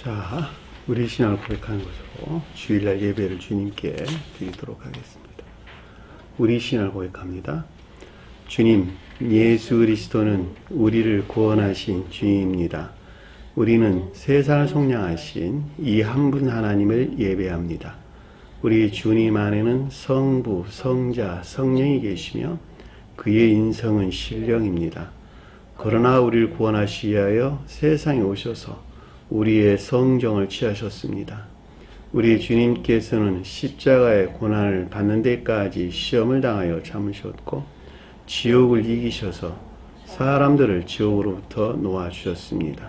자, 우리 신앙을 고백하는 것으로 주일날 예배를 주님께 드리도록 하겠습니다. 우리 신앙을 고백합니다. 주님, 예수 그리스도는 우리를 구원하신 주님입니다. 우리는 세상을 속량하신 이 한 분 하나님을 예배합니다. 우리 주님 안에는 성부, 성자, 성령이 계시며 그의 인성은 신령입니다. 그러나 우리를 구원하시기 위하여 세상에 오셔서 우리의 성정을 취하셨습니다. 우리 주님께서는 십자가의 고난을 받는 데까지 시험을 당하여 참으셨고 지옥을 이기셔서 사람들을 지옥으로부터 놓아주셨습니다.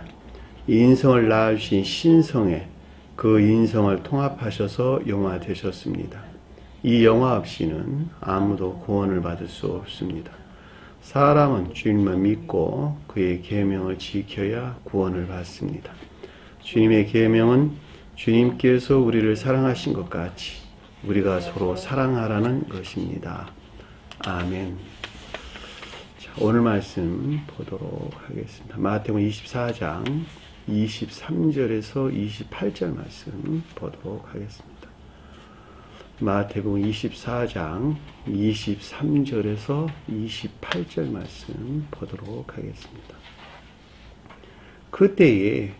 인성을 낳으신 신성에 그 인성을 통합하셔서 영화 되셨습니다. 이 영화 없이는 아무도 구원을 받을 수 없습니다. 사람은 주님만 믿고 그의 계명을 지켜야 구원을 받습니다. 주님의 계명은 주님께서 우리를 사랑하신 것 같이 우리가 서로 사랑하라는 것입니다. 아멘. 자, 오늘 말씀 보도록 하겠습니다. 마태복음 24장 23절에서 28절 말씀 보도록 하겠습니다. 마태복음 24장 23절에서 28절 말씀 보도록 하겠습니다. 그때에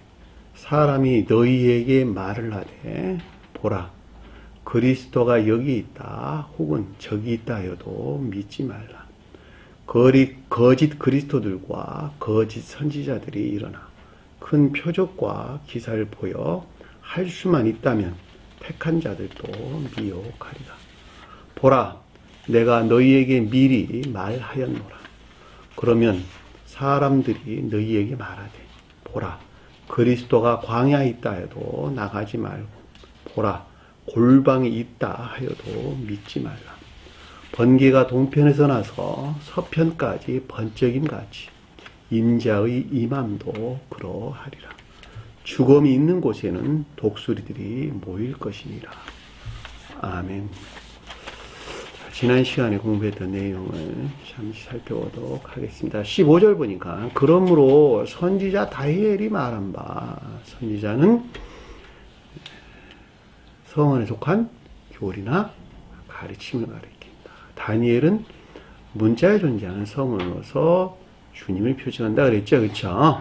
사람이 너희에게 말을 하되 보라, 그리스도가 여기 있다 혹은 저기 있다 하여도 믿지 말라. 거짓 그리스도들과 거짓 선지자들이 일어나 큰 표적과 기사를 보여 할 수만 있다면 택한 자들도 미혹하리라. 보라, 내가 너희에게 미리 말하였노라. 그러면 사람들이 너희에게 말하되 보라, 그리스도가 광야에 있다 해도 나가지 말고 보라, 골방에 있다 하여도 믿지 말라. 번개가 동편에서 나서 서편까지 번쩍임같이 인자의 임함도 그러하리라. 죽음이 있는 곳에는 독수리들이 모일 것이니라. 아멘. 지난 시간에 공부했던 내용을 잠시 살펴보도록 하겠습니다. 15절 보니까 그러므로 선지자 다니엘이 말한 바, 선지자는 성언에 속한 교리나 가르침을 가리킨다. 다니엘은 문자에 존재하는 성언으로서 주님을 표징한다 그랬죠. 그렇죠?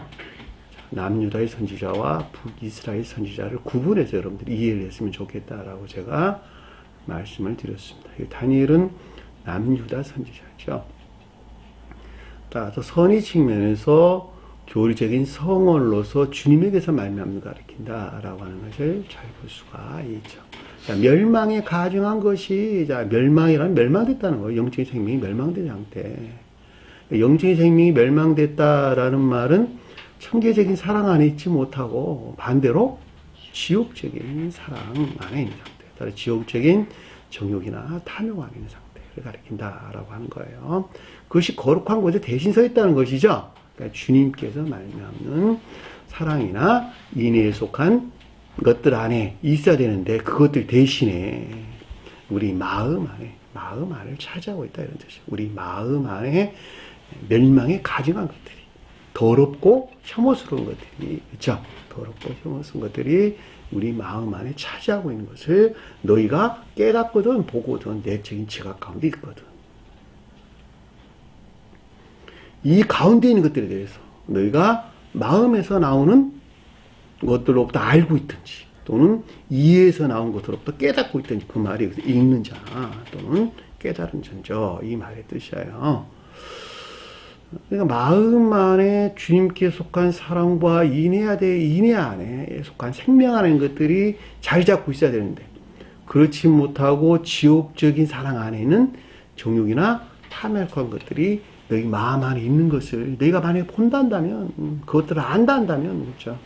남유다의 선지자와 북이스라엘 선지자를 구분해서 여러분들이 이해를 했으면 좋겠다라고 제가 말씀을 드렸습니다. 다니엘은 남유다 선지자죠. 따라서 선의 측면에서 교리적인 성언로서 주님에게서 말미암는 가르친다라고 하는 것을 잘 볼 수가 있죠. 자, 멸망에 가증한 것이, 자, 멸망이란 멸망됐다는 거예요. 영적인 생명이 멸망된 상태. 영적인 생명이 멸망됐다라는 말은 천계적인 사랑 안에 있지 못하고 반대로 지옥적인 사랑 안에 있는 상태. 따라 지옥적인 정욕이나 탐욕 안에 있는 상태를 가리킨다라고 하는 거예요. 그것이 거룩한 곳에 대신 서 있다는 것이죠. 그러니까 주님께서 말하는 사랑이나 인애에 속한 것들 안에 있어야 되는데 그것들 대신에 우리 마음 안을 차지하고 있다 이런 뜻이에요. 우리 마음 안에 멸망에 가증한 것들이, 더럽고 혐오스러운 것들이, 그렇죠? 더럽고 혐오스러운 것들이 우리 마음 안에 차지하고 있는 것을 너희가 깨닫거든 보거든 내적인 지각 가운데 있거든. 이 가운데 있는 것들에 대해서 너희가 마음에서 나오는 것들로부터 알고 있든지 또는 이해에서 나온 것으로부터 깨닫고 있든지, 그 말이 읽는 자 또는 깨달은 자죠. 이 말의 뜻이에요. 그러니까 마음 안에 주님께 속한 사랑과 인애 안에 속한 생명 안에 있는 것들이 자리 잡고 있어야 되는데 그렇지 못하고 지옥적인 사랑 안에 있는 정욕이나 탐욕한 것들이 너희 마음 안에 있는 것을 너희가 만약에 본단다면, 그것들을 안단다면, 그렇죠?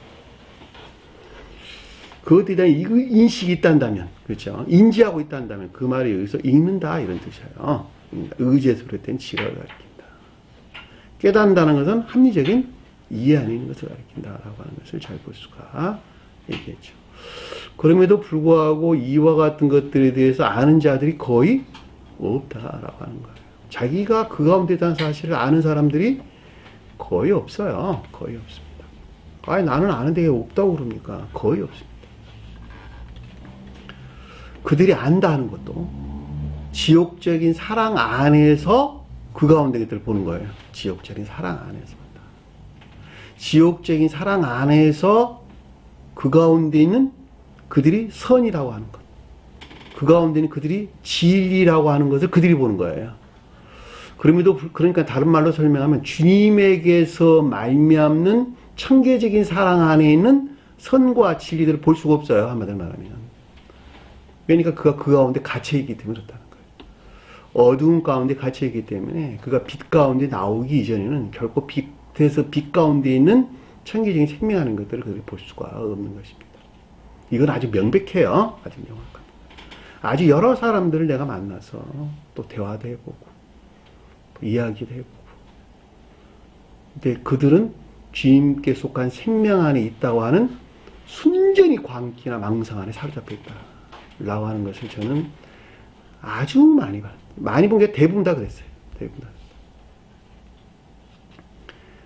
그것에 대한 인식이 있단다면, 그렇죠? 인지하고 있단다면 그 말이 여기서 읽는다 이런 뜻이에요. 의지에서 비롯된 지각을 가리킨다. 깨닫는다는 것은 합리적인 이해 안에 있는 것을 가리킨다라고 하는 것을 잘 볼 수가 있겠죠. 그럼에도 불구하고 이와 같은 것들에 대해서 아는 자들이 거의 없다라고 하는 거예요. 자기가 그 가운데 있다는 사실을 아는 사람들이 거의 없어요. 거의 없습니다. 아니, 나는 아는데 왜 없다고 그럽니까? 거의 없습니다. 그들이 안다는 것도 지옥적인 사랑 안에서 그 가운데 것들을 보는 거예요. 지옥적인 사랑 안에서. 지옥적인 사랑 안에서 그 가운데 있는 그들이 선이라고 하는 것. 그 가운데 있는 그들이 진리라고 하는 것을 그들이 보는 거예요. 그러니까 다른 말로 설명하면 주님에게서 말미암는 천계적인 사랑 안에 있는 선과 진리들을 볼 수가 없어요. 한마디로 말하면. 그러니까 그가 그 가운데 갇혀있기 때문에 그렇다는 거예요. 어두운 가운데 갇혀있기 때문에 그가 빛 가운데 나오기 이전에는 결코 빛에서 빛 가운데 있는 천계적인 생명하는 것들을 그들이 볼 수가 없는 것입니다. 이건 아주 명백해요. 아주 명확합니다. 아주 여러 사람들을 내가 만나서 또 대화도 해보고 이야기도 해보고, 근데 그들은 주님께 속한 생명 안에 있다고 하는 순전히 광기나 망상 안에 사로잡혀 있다라고 하는 것을 저는 아주 많이 본 게 대부분 다 그랬어요. 대부분 다.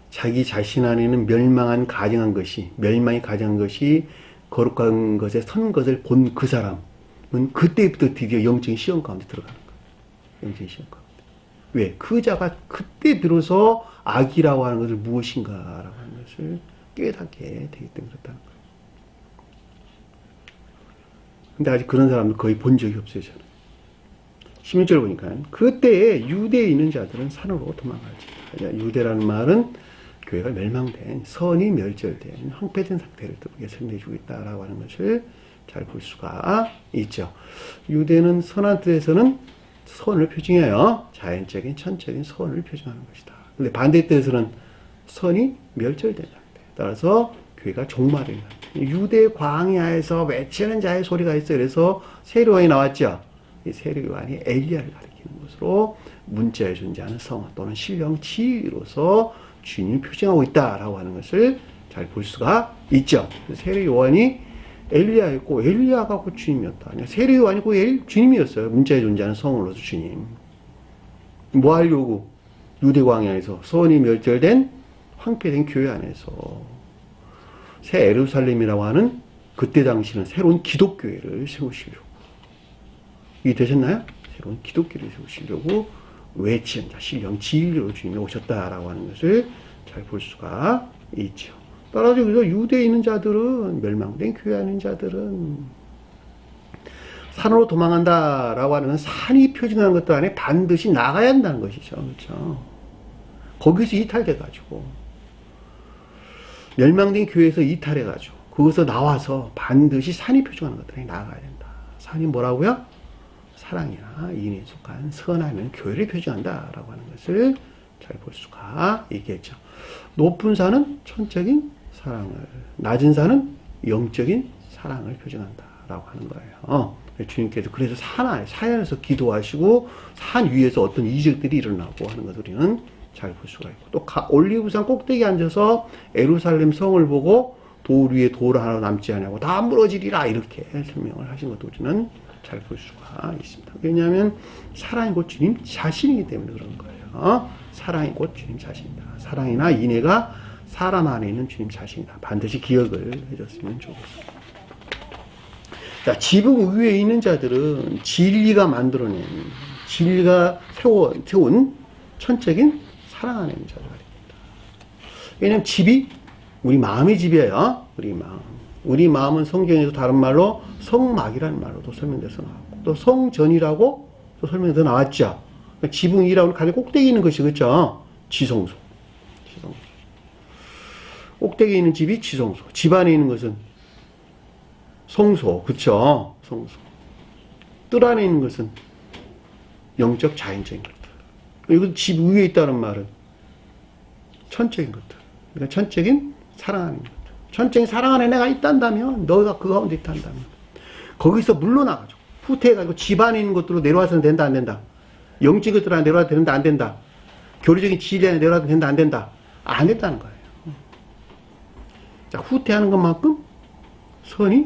자기 자신 안에는 멸망이 가증한 것이 거룩한 것에 선 것을 본 그 사람은 그때부터 드디어 영적인 시험 가운데 들어가는 거예요. 영적인 시험 가운데. 왜? 그 자가 그때 비로소 악이라고 하는 것을 무엇인가라고 하는 것을 깨닫게 되기 때문에 그렇다는 거예요. 근데 아직 그런 사람들 거의 본 적이 없어요, 저는. 16절 보니까 그때에 유대에 있는 자들은 산으로 도망갈지다. 유대라는 말은 교회가 멸망된, 선이 멸절된, 황폐된 상태를 또 설명해주고 있다라고 하는 것을 잘 볼 수가 있죠. 유대는 선한 뜻에서는 선을 표징해요. 자연적인, 천적인 선을 표징하는 것이다. 근데 반대 뜻에서는 선이 멸절된 상태. 따라서 교회가 종말인 상태. 유대 광야에서 외치는 자의 소리가 있어요. 그래서 세례요한이 나왔죠. 이 세례요한이 엘리야를 가리키는 것으로 문자에 존재하는 성 또는 신령 지위로서 주님이 표징하고 있다라고 하는 것을 잘 볼 수가 있죠. 세례요한이 엘리야였고 엘리야가 곧 주님이었다. 세례요한이 곧 주님이었어요. 문자에 존재하는 성으로서 주님. 뭐 하려고? 유대 광야에서 선이 멸절된 황폐된 교회 안에서 새 예루살렘이라고 하는 그때 당시는 새로운 기독교회를 세우시려고. 이게 되셨나요? 새로운 기독교를 세우시려고 외치는 자, 신령 진리로 주님이 오셨다라고 하는 것을 잘 볼 수가 있죠. 따라서 여기서 유대에 있는 자들은, 멸망된 교회에 있는 자들은 산으로 도망간다라고 하는 건 산이 표징하는 것도 안에 반드시 나가야 한다는 것이죠. 그렇죠? 거기서 이탈돼가지고, 멸망된 교회에서 이탈해가지고, 거기서 나와서 반드시 산이 표징하는 것들에 나가야 된다. 산이 뭐라고요? 사랑이나 인에 속한 선하는 교회를 표징한다라고 하는 것을 잘 볼 수가 있겠죠. 높은 산은 천적인 사랑을, 낮은 산은 영적인 사랑을 표징한다라고 하는 거예요. 주님께서 그래서 산에서 기도하시고 산 위에서 어떤 이적들이 일어나고 하는 것을 우리는 잘 볼 수가 있고, 또 올리브산 꼭대기에 앉아서 예루살렘 성을 보고 돌 위에 돌 하나 남지 않냐고 다 무너지리라 이렇게 설명을 하신 것도 우리는 잘 볼 수가 있습니다. 왜냐하면 사랑이 곧 주님 자신이기 때문에 그런 거예요. 사랑이 곧 주님 자신이다. 사랑이나 인애가 사람 안에 있는 주님 자신이다. 반드시 기억을 해줬으면 좋겠습니다. 자, 지붕 위에 있는 자들은 진리가 만들어낸, 진리가 세운 천적인 사랑 안에 있는 자들 말입니다. 왜냐하면 집이 우리 마음의 집이에요. 우리 마음은 성경에서 다른 말로 성막이라는 말로도 설명돼서 나왔고, 또 성전이라고 또 설명돼서 나왔죠. 그러니까 지붕이라고 가장 꼭대기 있는 것이, 그렇죠? 지성소. 꼭대기에 있는 집이 지성소. 집 안에 있는 것은 성소. 그쵸? 성소. 뜰 안에 있는 것은 영적 자연적인 것들. 이건 집 위에 있다는 말은 천적인 것들. 그러니까 천적인 사랑하는 것들. 천적인 사랑 안에 내가 있단다면, 너가 그 가운데 있단다면, 거기서 물러나가지고, 후퇴해가지고 집 안에 있는 것들로 내려와서는 된다, 안 된다. 영적인 것들 안에 내려와도 된다, 안 된다. 교리적인 진리 안에 내려와도 된다, 안 된다. 안 됐다는 거예요. 자, 후퇴하는 것만큼 선이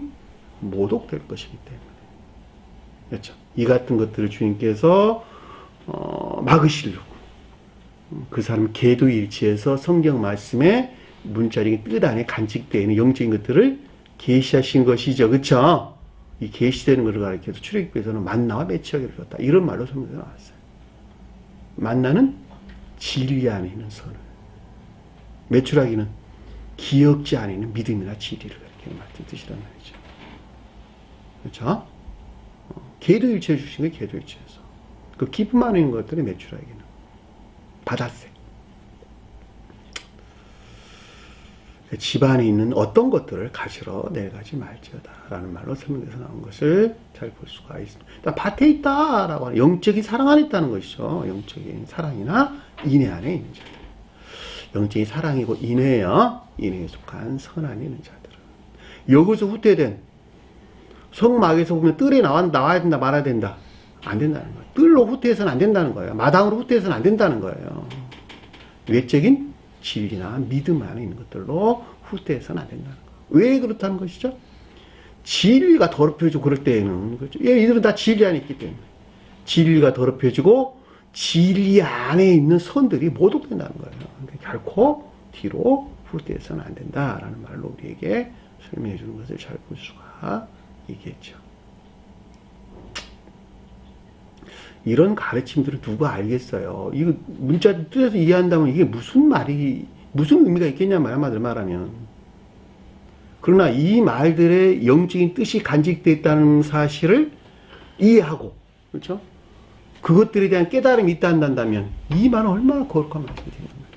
모독될 것이기 때문에. 그렇죠. 이 같은 것들을 주님께서 막으시려고 그 사람 계도 일치해서 성경 말씀에 문자적인 뜻 안에 간직되어 있는 영적인 것들을 계시하신 것이죠. 그쵸? 이 계시되는 것을 가리켜서 출애굽기에서는 만나와 메추라기를 줬다. 이런 말로 성경에 나왔어요. 만나는 진리 안에 있는 선을, 메추라기는 기억지 안에 있는 믿음이나 진리를 가리키는 말씀 뜻이란 말이죠. 그렇죠? 계도일체 주신 게 계도일체에서 그 기쁨 안에 있는 것들이 메추라기는 바닷새. 집안에 있는 어떤 것들을 가지러 내려가지 말지어다 라는 말로 설명해서 나온 것을 잘 볼 수가 있습니다. 밭에 있다라고 하는 영적인 사랑 안에 있다는 것이죠. 영적인 사랑이나 인애 안에 있는 자들. 영적인 사랑이고 인애여, 인애에 속한 선 안에 있는 자들은 여기서 후퇴된 성막에서 보면 뜰에 나와야 된다 말아야 된다 안 된다는 거예요. 뜰로 후퇴해서는 안 된다는 거예요. 마당으로 후퇴해서는 안 된다는 거예요. 외적인 진리나 믿음 안에 있는 것들로 후퇴해서는 안 된다는 거예요. 왜 그렇다는 것이죠? 진리가 더럽혀지고 그럴 때에는 그렇죠. 이들은 다 진리 안에 있기 때문에 진리가 더럽혀지고 진리 안에 있는 선들이 모독된다는 거예요. 그러니까 결코 뒤로 후퇴해서는 안 된다라는 말로 우리에게 설명해 주는 것을 잘 볼 수가 있겠죠. 이런 가르침들을 누가 알겠어요? 이거 문자 뜻에서 이해한다면 이게 무슨 의미가 있겠냐 한마디로 말하면. 그러나 이 말들의 영적인 뜻이 간직되어 있다는 사실을 이해하고, 그렇죠? 그것들에 대한 깨달음이 있다 한다면 이 말은 얼마나 거룩한 말씀이 되는 말이에요.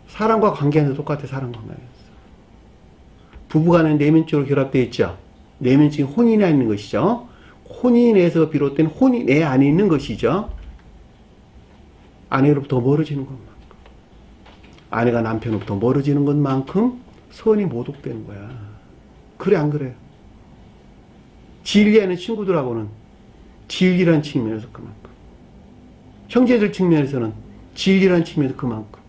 사람과 관계하는 똑같아. 사람과 관계에서 부부간은 내면적으로 결합되어 있죠. 내면적인 혼인이 있는 것이죠. 혼인에서 비롯된 혼인 내 안에 있는 것이죠. 아내로부터 멀어지는 것만큼, 아내가 남편으로부터 멀어지는 것만큼 선이 모독되는 거야. 그래 안 그래요? 진리하는 친구들하고는 진리라는 측면에서 그만큼, 형제들 측면에서는 진리라는 측면에서 그만큼,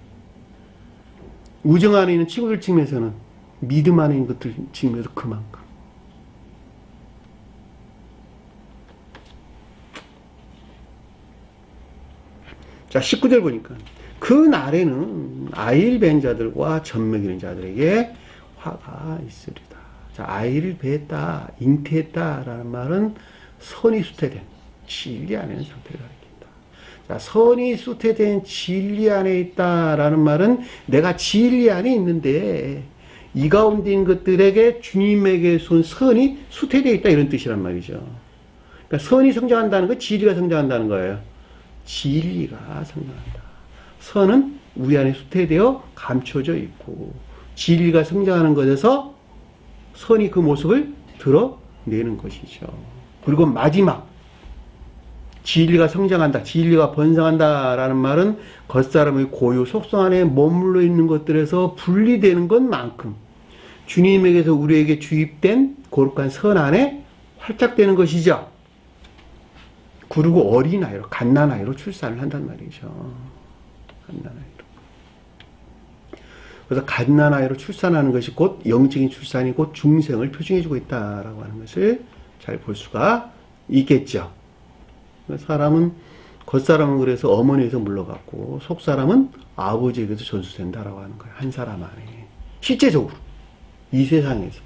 우정 안에 있는 친구들 측면에서는 믿음 안에 있는 것들 측면에서 그만큼. 자, 19절 보니까 그 날에는 아이를 벤 자들과 젖먹이는 자들에게 화가 있으리다. 자, 아이를 뱄다, 잉태했다라는 말은 선이 수태된 진리 안에 있는 상태를 가리킨다. 자, 선이 수태된 진리 안에 있다라는 말은 내가 진리 안에 있는데 이 가운데 있는 것들에게 주님에게 쏜 선이 수태되어 있다 이런 뜻이란 말이죠. 그러니까 선이 성장한다는 건 진리가 성장한다는 거예요. 진리가 성장한다. 선은 우리 안에 수태되어 감춰져 있고 진리가 성장하는 것에서 선이 그 모습을 드러내는 것이죠. 그리고 마지막 진리가 성장한다, 진리가 번성한다라는 말은 겉사람의 고유 속성 안에 머물러 있는 것들에서 분리되는 것만큼 주님에게서 우리에게 주입된 거룩한 선 안에 활착되는 것이죠. 그리고 어린아이로, 갓난아이로 출산을 한단 말이죠. 갓난아이로. 그래서 갓난아이로 출산하는 것이 곧 영적인 출산이 곧 중생을 표징해주고 있다라고 하는 것을 잘 볼 수가 있겠죠. 사람은, 겉사람은 그래서 어머니에서 물러갔고, 속사람은 아버지에게서 전수된다라고 하는 거예요. 한 사람 안에. 실제적으로. 이 세상에서.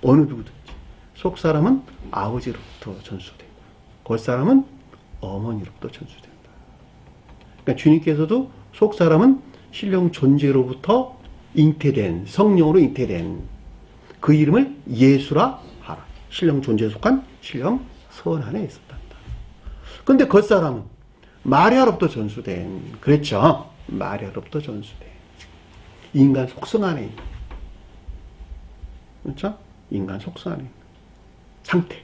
어느 누구든지. 속사람은 아버지로부터 전수되고, 겉사람은 어머니로부터 전수된다. 그러니까 주님께서도 속사람은 신령 존재로부터 잉태된, 성령으로 잉태된 그 이름을 예수라 하라. 신령 존재에 속한 신령 선 안에 있었단다. 근데 겉사람은 마리아로부터 전수된, 그랬죠? 마리아로부터 전수된 인간 속성 안에 있는, 그렇죠? 인간 속성 안에 있는 상태.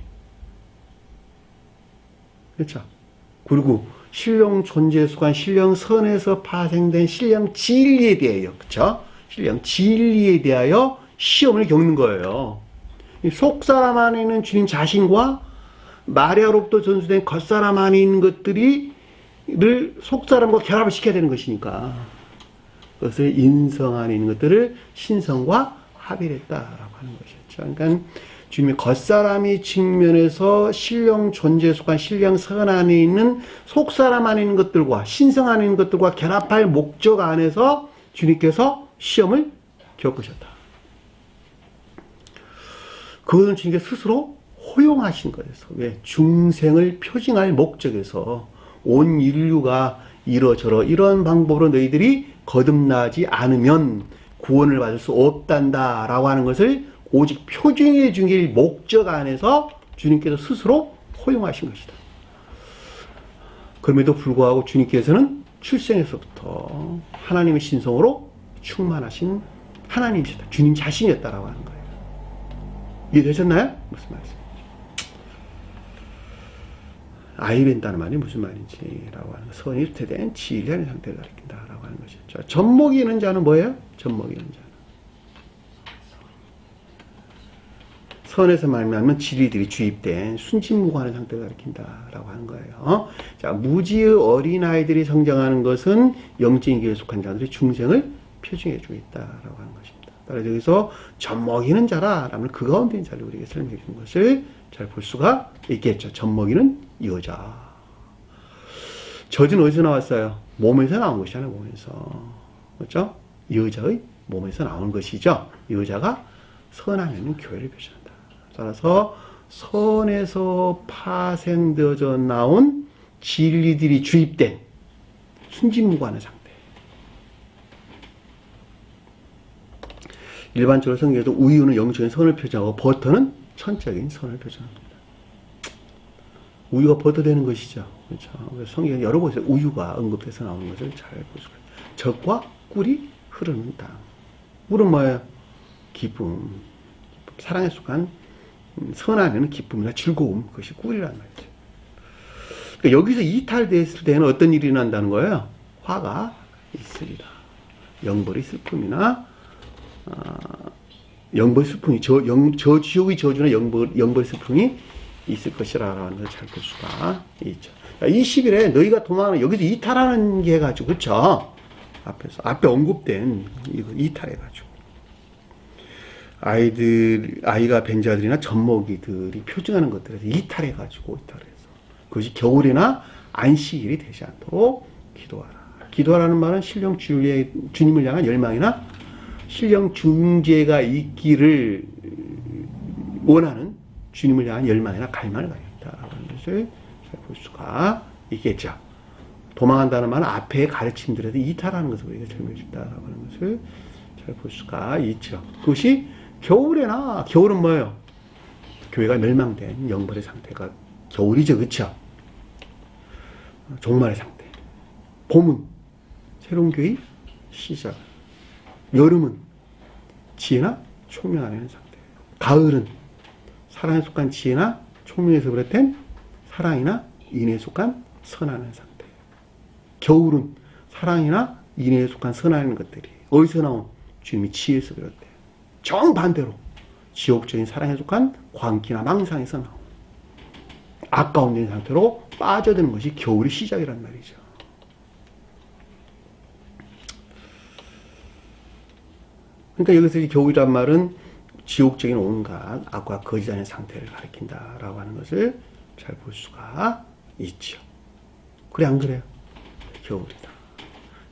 그렇죠? 그리고 신령 존재에 속한 신령 선에서 파생된 신령 진리에 대하여, 그렇죠? 신령 진리에 대하여 시험을 겪는 거예요. 속사람 안에 있는 주님 자신과 마리아로부터 전수된 겉사람 안에 있는 것들을 속사람과 결합을 시켜야 되는 것이니까 그것을 인성 안에 있는 것들을 신성과 합일했다라고 하는 것이었죠. 그러니까 주님의 겉사람이 측면에서 신령 존재에 속한 신령 선 안에 있는 속사람 안에 있는 것들과 신성 안에 있는 것들과 결합할 목적 안에서 주님께서 시험을 겪으셨다. 그것은 주님께서 스스로 허용하신 거였어. 왜? 중생을 표징할 목적에서 온 인류가 이러저러 이런 방법으로 너희들이 거듭나지 않으면 구원을 받을 수 없단다 라고 하는 것을 오직 표징해 주길 목적 안에서 주님께서 스스로 허용하신 것이다. 그럼에도 불구하고 주님께서는 출생에서부터 하나님의 신성으로 충만하신 하나님이시다. 주님 자신이었다라고 하는 거예요. 이해되셨나요? 무슨 말씀인지. 아이벤다는 말이 무슨 말인지라고 하는 거. 선이 후퇴된 지리하는 상태를 가리킨다라고 하는 것이죠. 젖먹이는 자는 뭐예요? 젖먹이는 자는. 선에서 말하면 지리들이 주입된 순진무구하는 상태를 가리킨다라고 하는 거예요. 자, 무지의 어린아이들이 성장하는 것은 영적인 기회에 속한 자들의 중생을 표징해 주고 있다라고 하는 것입니다. 따라서 여기서 젖먹이는 자라라면 그 가운데 있는 자를 우리에게 설명해 주는 것을 잘 볼 수가 있겠죠. 젖먹이는 여자. 젖은 어디서 나왔어요? 몸에서 나온 것이잖아요. 몸에서. 그렇죠? 여자의 몸에서 나온 것이죠. 여자가 선 안에 있는 교회를 표시한다. 따라서 선에서 파생되어져 나온 진리들이 주입된 순진무구하는 상태. 일반적으로 성경에도 우유는 영적인 선을 표정하고 버터는 천적인 선을 표정합니다. 우유가 버터 되는 것이죠. 그렇죠. 성경에 여러 곳에 우유가 언급돼서 나오는 것을 잘 볼 수가 있어요. 젖과 꿀이 흐르는 땅. 꿀은 뭐예요? 기쁨. 사랑에 속한 선 안에는 기쁨이나 즐거움. 그것이 꿀이란 말이죠. 그러니까 여기서 이탈됐을 때는 어떤 일이 일어난다는 거예요? 화가 있으리라. 영벌의 슬픔이나 영벌 슬픔이 저 지옥의 저주나 영벌 슬픔이 있을 것이라는 걸 잘 볼 수가 있죠. 20일에 너희가 도망하는 여기서 이탈하는 게 해가지고 그렇죠. 앞에 언급된 이거 이탈해가지고 아이가 뵌 자들이나 젖먹이들이 표징하는 것들에서 이탈해가지고 이탈해서 그것이 겨울이나 안식일이 되지 않도록 기도하라. 기도하라는 말은 신령 주님을 향한 열망이나 신령 중재가 있기를 원하는 주님을 향한 열망이나 갈망을 가졌다라는 것을 잘 볼 수가 있겠죠. 도망한다는 말은 앞에 가르침들에서 이탈하는 것을 우리가 설명해 준다라고 하는 것을 잘 볼 수가 있죠. 그것이 겨울은 뭐예요? 교회가 멸망된 영벌의 상태가 겨울이죠. 그렇죠? 종말의 상태. 봄은 새로운 교회의 시작. 여름은 지혜나 총명 안에 있는 상태. 가을은 사랑에 속한 지혜나 총명에서 비롯된 사랑이나 인애에 속한 선 안에 있는 상태. 겨울은 사랑이나 인애에 속한 선 안에 있는 것들이 어디서 나온? 주님이 지혜에서 비롯된. 정반대로 지옥적인 사랑에 속한 광기나 망상에서 나온 아까운 된 상태로 빠져드는 것이 겨울의 시작이란 말이죠. 그러니까 여기서 이 겨울이란 말은 지옥적인 온갖 악과 거짓의 상태를 가리킨다라고 하는 것을 잘 볼 수가 있죠. 그래 안 그래요? 겨울이다.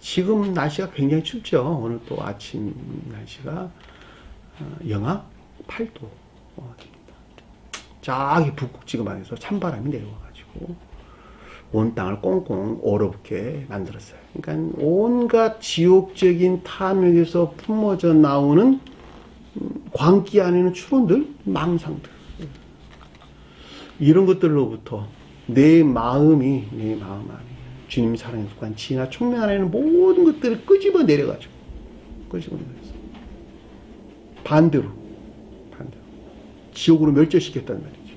지금 날씨가 굉장히 춥죠. 오늘 또 아침 날씨가 영하 8도 됩니다. 저기 북극 지구만에서 찬바람이 내려와가지고 온 땅을 꽁꽁 얼어붙게 만들었어요. 그러니까 온갖 지옥적인 탐욕에서 품어져 나오는 광기 안에는 추론들, 망상들 이런 것들로부터 내 마음 안에 주님 사랑에 속한 지혜나 총명 안에는 모든 것들을 끄집어 내려가지고 반대로 지옥으로 멸절시켰단 말이죠.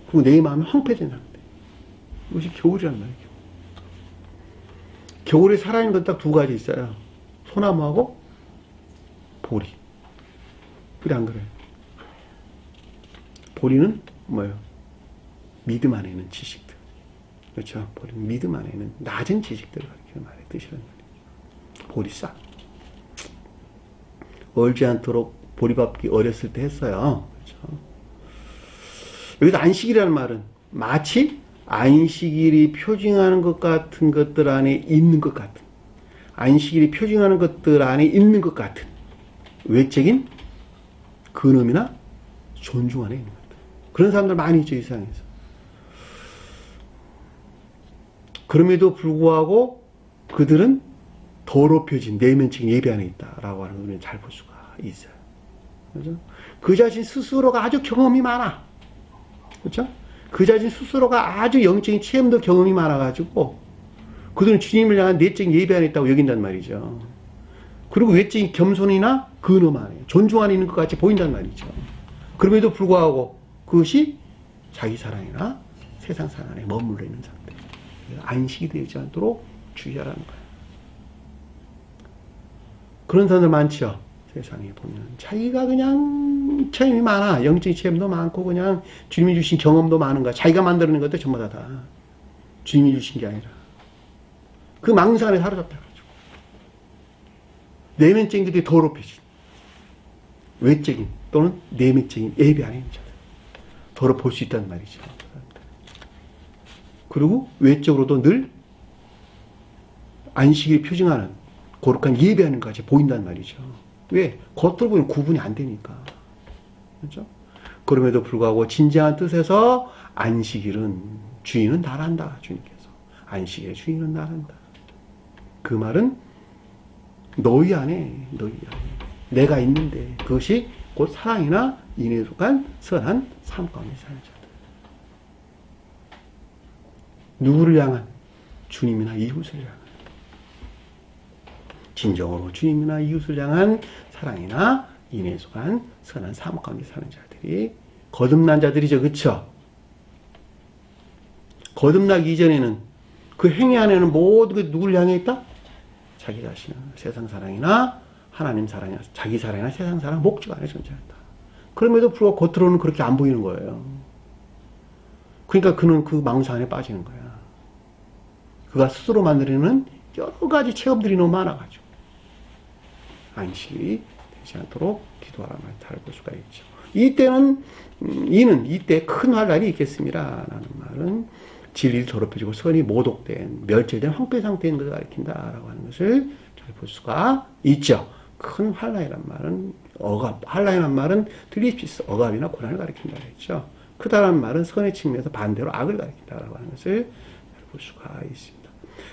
그리고 내 마음이 황폐된 상태. 이것이 겨울이란 말이죠. 겨울에 살아있는 건 딱 두 가지 있어요. 소나무하고 보리. 그래 안 그래요? 보리는 뭐예요? 믿음 안에 있는 지식들. 그렇죠? 보리는 믿음 안에 있는 낮은 지식들을 가리키는 말의 뜻이란 말이죠. 보리싹. 얼지 않도록 보리밥기 어렸을 때 했어요. 그렇죠? 여기서 안식이라는 말은 마치 안식일이 표징하는 것 같은 것들 안에 있는 것 같은 안식일이 표징하는 것들 안에 있는 것 같은 외적인 근엄이나 존중 안에 있는 것들. 그런 사람들 많이 있죠, 이 세상에서. 그럼에도 불구하고 그들은 더럽혀진 내면적인 예배 안에 있다라고 하는 걸 우리는 잘 볼 수가 있어요. 그렇죠? 그 자신 스스로가 아주 경험이 많아. 그렇죠? 그 자신 스스로가 아주 영적인 체험도 경험이 많아가지고 그들은 주님을 향한 내적인 예배 안에 있다고 여긴단 말이죠. 그리고 외적인 겸손이나 근엄 안에, 존중 안에 있는 것 같이 보인단 말이죠. 그럼에도 불구하고 그것이 자기 사랑이나 세상 사랑 안에 머물러 있는 상태. 안식이 되지 않도록 주의하라는 거예요. 그런 사람들 많죠. 세상에 보면 자기가 그냥 체험이 많아. 영적인 체험도 많고 그냥 주님이 주신 경험도 많은 거야. 자기가 만들어낸 것도 전부 다 주님이 주신 게 아니라 그 망상 안에 사로잡혀가지고 내면적인 것들이 더럽혀진 외적인 또는 내면적인 예배 안에 있는 자들 더럽볼 수 있단 말이죠. 그리고 외적으로도 늘 안식일 표징하는 거룩한 예배하는 것까지 보인단 말이죠. 왜? 겉으로 보면 구분이 안 되니까. 그렇죠? 그럼에도 불구하고 진정한 뜻에서 안식일은 주인은 나란다. 주님께서. 안식일의 주인은 나란다. 그 말은 너희 안에 내가 있는데 그것이 곧 사랑이나 인애에 속한 선한 삶 가운데 사는 자들. 누구를 향한? 주님이나 이웃을 향한. 진정으로 주님이나 이웃을 향한 사랑이나 인애에 속한 선한 삶 가운데 사는 자들이 거듭난 자들이죠. 그렇죠? 거듭나기 이전에는 그 행위 안에는 모든 게 누구를 향해 있다? 자기 자신은 세상 사랑이나 하나님 사랑이나 자기 사랑이나 세상 사랑 목적 안에 존재한다. 그럼에도 불구하고 겉으로는 그렇게 안 보이는 거예요. 그러니까 그는 그 망상 안에 빠지는 거야. 그가 스스로 만들어내는 여러 가지 체험들이 너무 많아가지고 안식이 되지 않도록 기도하라는 말을 잘 볼 수가 있죠. 이때는 이때 큰 환란이 있겠습니다. 라는 말은 진리를 더럽혀지고 선이 모독된 멸절된 황폐 상태에 있는 것을 가리킨다라고 하는 것을 잘 볼 수가 있죠. 큰 환란이란 말은 환란이란 말은 들리십시오. 억압이나 고난을 가리킨다 했죠. 크다라는 말은 선의 측면에서 반대로 악을 가리킨다라고 하는 것을 잘 볼 수가 있습니다.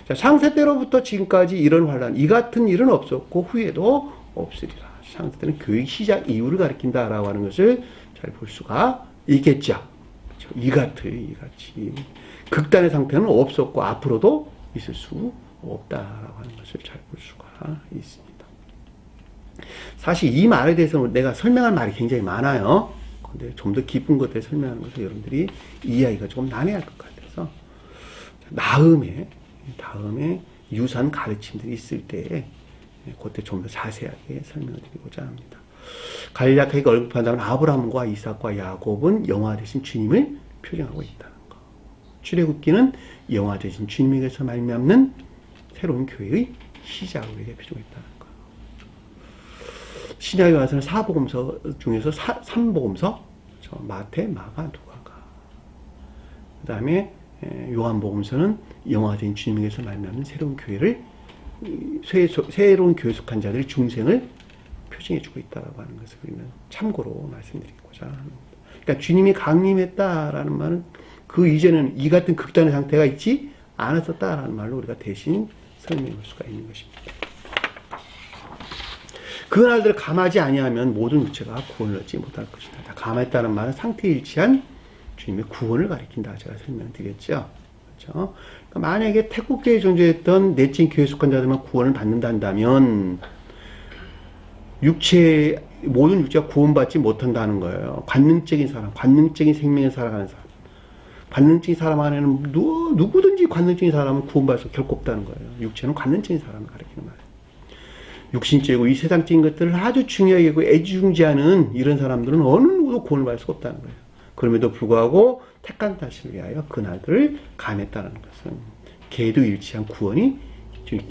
자, 창세 때로부터 지금까지 이런 환란, 이 같은 일은 없었고 후에도 없으리라. 창세 때는 교육 시작 이후를 가리킨다라고 하는 것을 잘 볼 수가 있겠죠. 이같이 극단의 상태는 없었고 앞으로도 있을 수 없다라고 하는 것을 잘 볼 수가 있습니다. 사실 이 말에 대해서는 내가 설명할 말이 굉장히 많아요. 근데 좀 더 깊은 것에 설명하는 것을 여러분들이 이해하기가 조금 난해할 것 같아서 다음에 유사한 가르침들이 있을 때에 그때 좀 더 자세하게 설명을 드리고자 합니다. 간략하게 언급한다면 아브라함과 이삭과 야곱은 영화 되신 주님을 표정하고 있다는 것. 출애굽기는 영화 되신 주님에게서 말미암는 새로운 교회의 시작을 우리에게 표정했다는 것. 신약에 와서는 사복음서 중에서 3복음서 마태, 마가, 누가가. 그 다음에 요한복음서는 영화된 주님에게서 말미암는 새로운 교회를 새로운 교회 속한 자들의 중생을 표징해주고 있다라고 하는 것을 우리는 참고로 말씀드리고자 합니다. 그러니까 주님이 강림했다라는 말은 그 이전에는 이 같은 극단의 상태가 있지 않았었다라는 말로 우리가 대신 설명할 수가 있는 것입니다. 그 날들을 감하지 아니하면 모든 육체가 구원을 얻지 못할 것이다. 감했다는 말은 상태에 일치한 주님의 구원을 가리킨다. 제가 설명드렸죠. 그렇죠? 그러니까 만약에 태국교회에 존재했던 내적인 교회 속한 자들만 구원을 받는다 한다면 모든 육체가 구원받지 못한다는 거예요. 관능적인 사람, 관능적인 생명을 살아가는 사람. 관능적인 사람 안에는 누구든지 관능적인 사람은 구원받을 수 결코 없다는 거예요. 육체는 관능적인 사람을 가리키는 말이에요. 육신적이고 이 세상적인 것들을 아주 중요하게 여기고 애지중지하는 이런 사람들은 어느 누구도 구원을 받을 수가 없다는 거예요. 그럼에도 불구하고 택한 자신을 위하여 그날들을 감했다는 것은 개도 일치한 구원이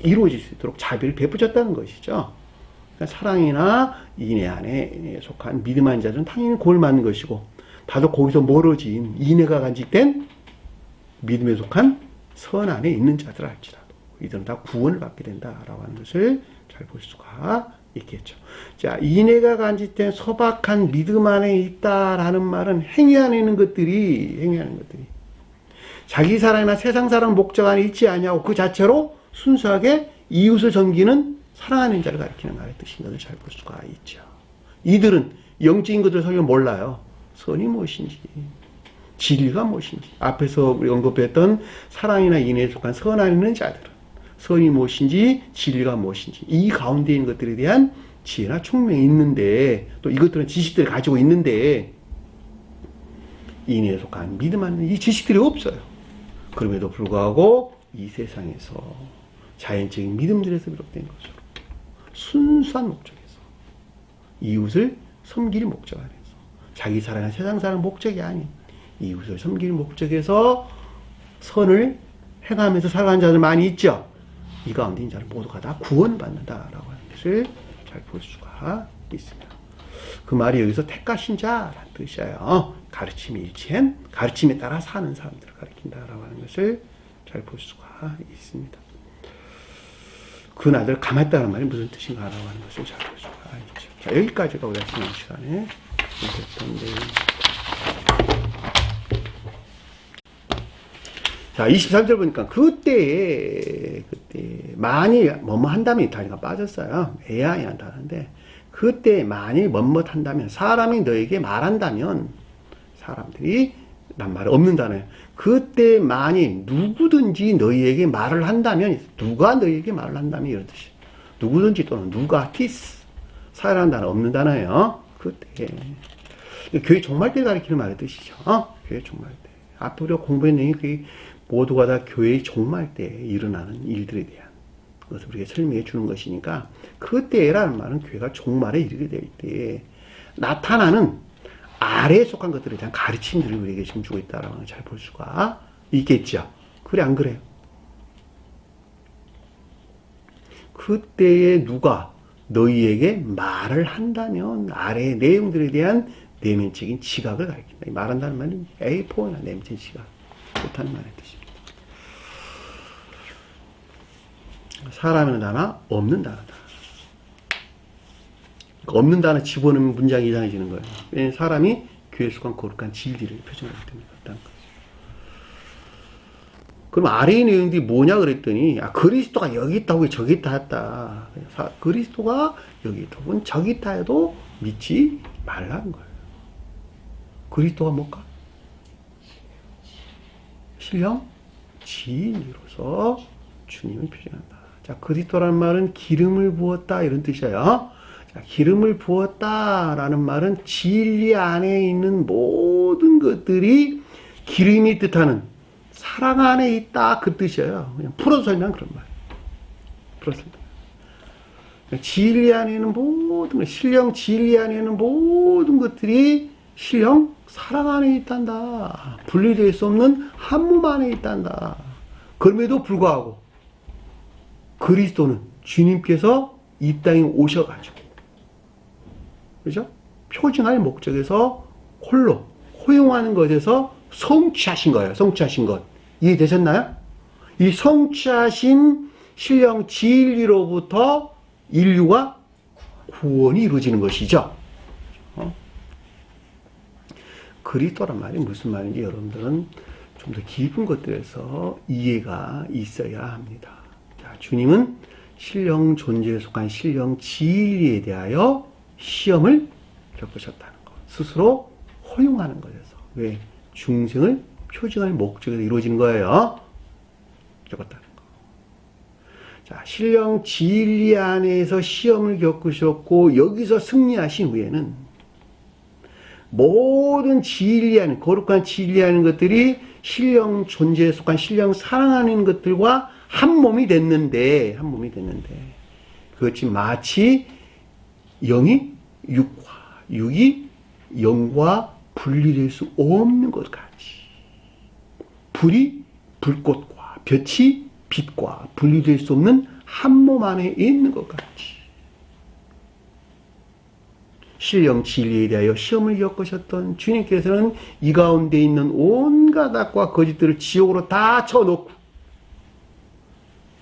이루어질 수 있도록 자비를 베푸셨다는 것이죠. 그러니까 사랑이나 인애 안에 속한 믿음한 자들은 당연히 구원을 받는 것이고 다소 거기서 멀어진 인애가 간직된 믿음에 속한 선 안에 있는 자들 할지라도 이들은 다 구원을 받게 된다라고 하는 것을 잘 볼 수가 있겠죠. 자, 인애가 간직된 소박한 믿음 안에 있다라는 말은 행위 안에 있는 것들이 자기 사랑이나 세상 사랑 목적 안에 있지 않냐고 그 자체로 순수하게 이웃을 섬기는 사랑하는 자를 가리키는 말의 뜻인 것을 잘 볼 수가 있죠. 이들은 영적인 것들을 설명 몰라요. 선이 무엇인지, 진리가 무엇인지. 앞에서 우리 언급했던 사랑이나 인애에 속한 선 안에 있는 자들은 선이 무엇인지, 진리가 무엇인지, 이 가운데 있는 것들에 대한 지혜나 총명이 있는데, 또 이것들은 지식들을 가지고 있는데, 인애에 속한 믿음 안에 이 지식들이 없어요. 그럼에도 불구하고 이 세상에서 자연적인 믿음들에서 비롯된 것으로 순수한 목적에서 이웃을 섬길 목적 안에서 자기 사랑이나 세상 사랑 목적이 아닌 이웃을 섬길 목적에서 선을 행하면서 살아가는 자들 많이 있죠. 이 가운데 있는 자는 모두가 다 구원받는다라고 하는 것을 잘 볼 수가 있습니다. 그 말이 여기서 택하신 자라는 뜻이에요. 가르침이 일치한 가르침에 따라 사는 사람들을 가리킨다라고 하는 것을 잘 볼 수가 있습니다. 그 나들 가만있다는 말이 무슨 뜻인가라고 하는 것을 잘 볼 수가 있죠. 자, 여기까지가 우리가 지난 시간에 했던 내용입니다. 자, 23절 보니까 그때 만일 뭐뭐 한다면 단위가 빠졌어요. 애야이 한다는데 그때 만일 뭐뭐 한다면 사람이 너에게 말한다면 사람들이 란 말은 없는 단어예요. 그때 만일 누구든지 너희에게 말을 한다면 누가 너희에게 말을 한다면 이런 뜻이에요. 누구든지 또는 누가 티스 사라는 단어 없는 단어예요. 그때 교회 종말 때 가리키는 말의 뜻이죠. 교회 종말 때. 앞으로 우리가 공부한 내용이 모두가 다 교회의 종말 때 일어나는 일들에 대한 것을 우리에게 설명해 주는 것이니까 그때라는 말은 교회가 종말에 이르게 될 때에 나타나는 아래에 속한 것들에 대한 가르침들을 우리에게 지금 주고 있다는 걸 잘 볼 수가 있겠죠. 그래 안 그래요? 그때에 누가 너희에게 말을 한다면 아래의 내용들에 대한 내면적인 지각을 가리킨다. 말한다는 말은 에이포나 내면적인 지각 못하는 말의 뜻입니다. 사람은 단어 없는 단어다. 그러니까 없는 단어 집어넣으면 문장이 이상해지는 거예요. 왜냐하면 사람이 교회에 속한 거룩한 진리를 표현하기 때문에 그렇다는 거죠. 그럼 아래의 내용들이 뭐냐 그랬더니 그리스도가 여기 있다고 저기 있다 했다. 그리스도가 여기 있다 혹은 저기 있다 해도 믿지 말라는 거예요. 그리스도가 뭘까? 신령 지인으로서 주님을 표현한다. 자, 그리스도라는 말은 기름을 부었다 이런 뜻이에요. 자, 기름을 부었다라는 말은 진리 안에 있는 모든 것들이 기름이 뜻하는 사랑 안에 있다 그 뜻이에요. 그냥 풀어서 설명한 그런 말이에요. 풀어서 진리 안에 있는 모든 것, 신령 진리 안에 있는 모든 것들이 신령 사랑 안에 있단다. 분리될 수 없는 한 몸 안에 있단다. 그럼에도 불구하고 그리스도는 주님께서 이 땅에 오셔가지고 그죠? 표징할 목적에서 홀로 허용하는 것에서 성취하신 거예요. 성취하신 것. 이해되셨나요? 이 성취하신 신령 진리로부터 인류가 구원이 이루어지는 것이죠. 그리스도란 말이 무슨 말인지 여러분들은 좀 더 깊은 것들에서 이해가 있어야 합니다. 자, 주님은 신령 존재에 속한 신령 진리에 대하여 시험을 겪으셨다는 것. 스스로 허용하는 것에서. 왜? 중생을 표징할 목적에서 이루어지는 거예요. 겪었다는 거. 자, 신령 진리 안에서 시험을 겪으셨고 여기서 승리하신 후에는 모든 진리하는 거룩한 진리하는 것들이 신령 존재에 속한 신령 사랑하는 것들과 한 몸이 됐는데 그것이 마치 영이 육과 육이 영과 분리될 수 없는 것 같이 불이 불꽃과 빛이 빛과 분리될 수 없는 한 몸 안에 있는 것 같이 신령 진리에 대하여 시험을 겪으셨던 주님께서는 이 가운데 있는 온갖 악과 거짓들을 지옥으로 다 쳐놓고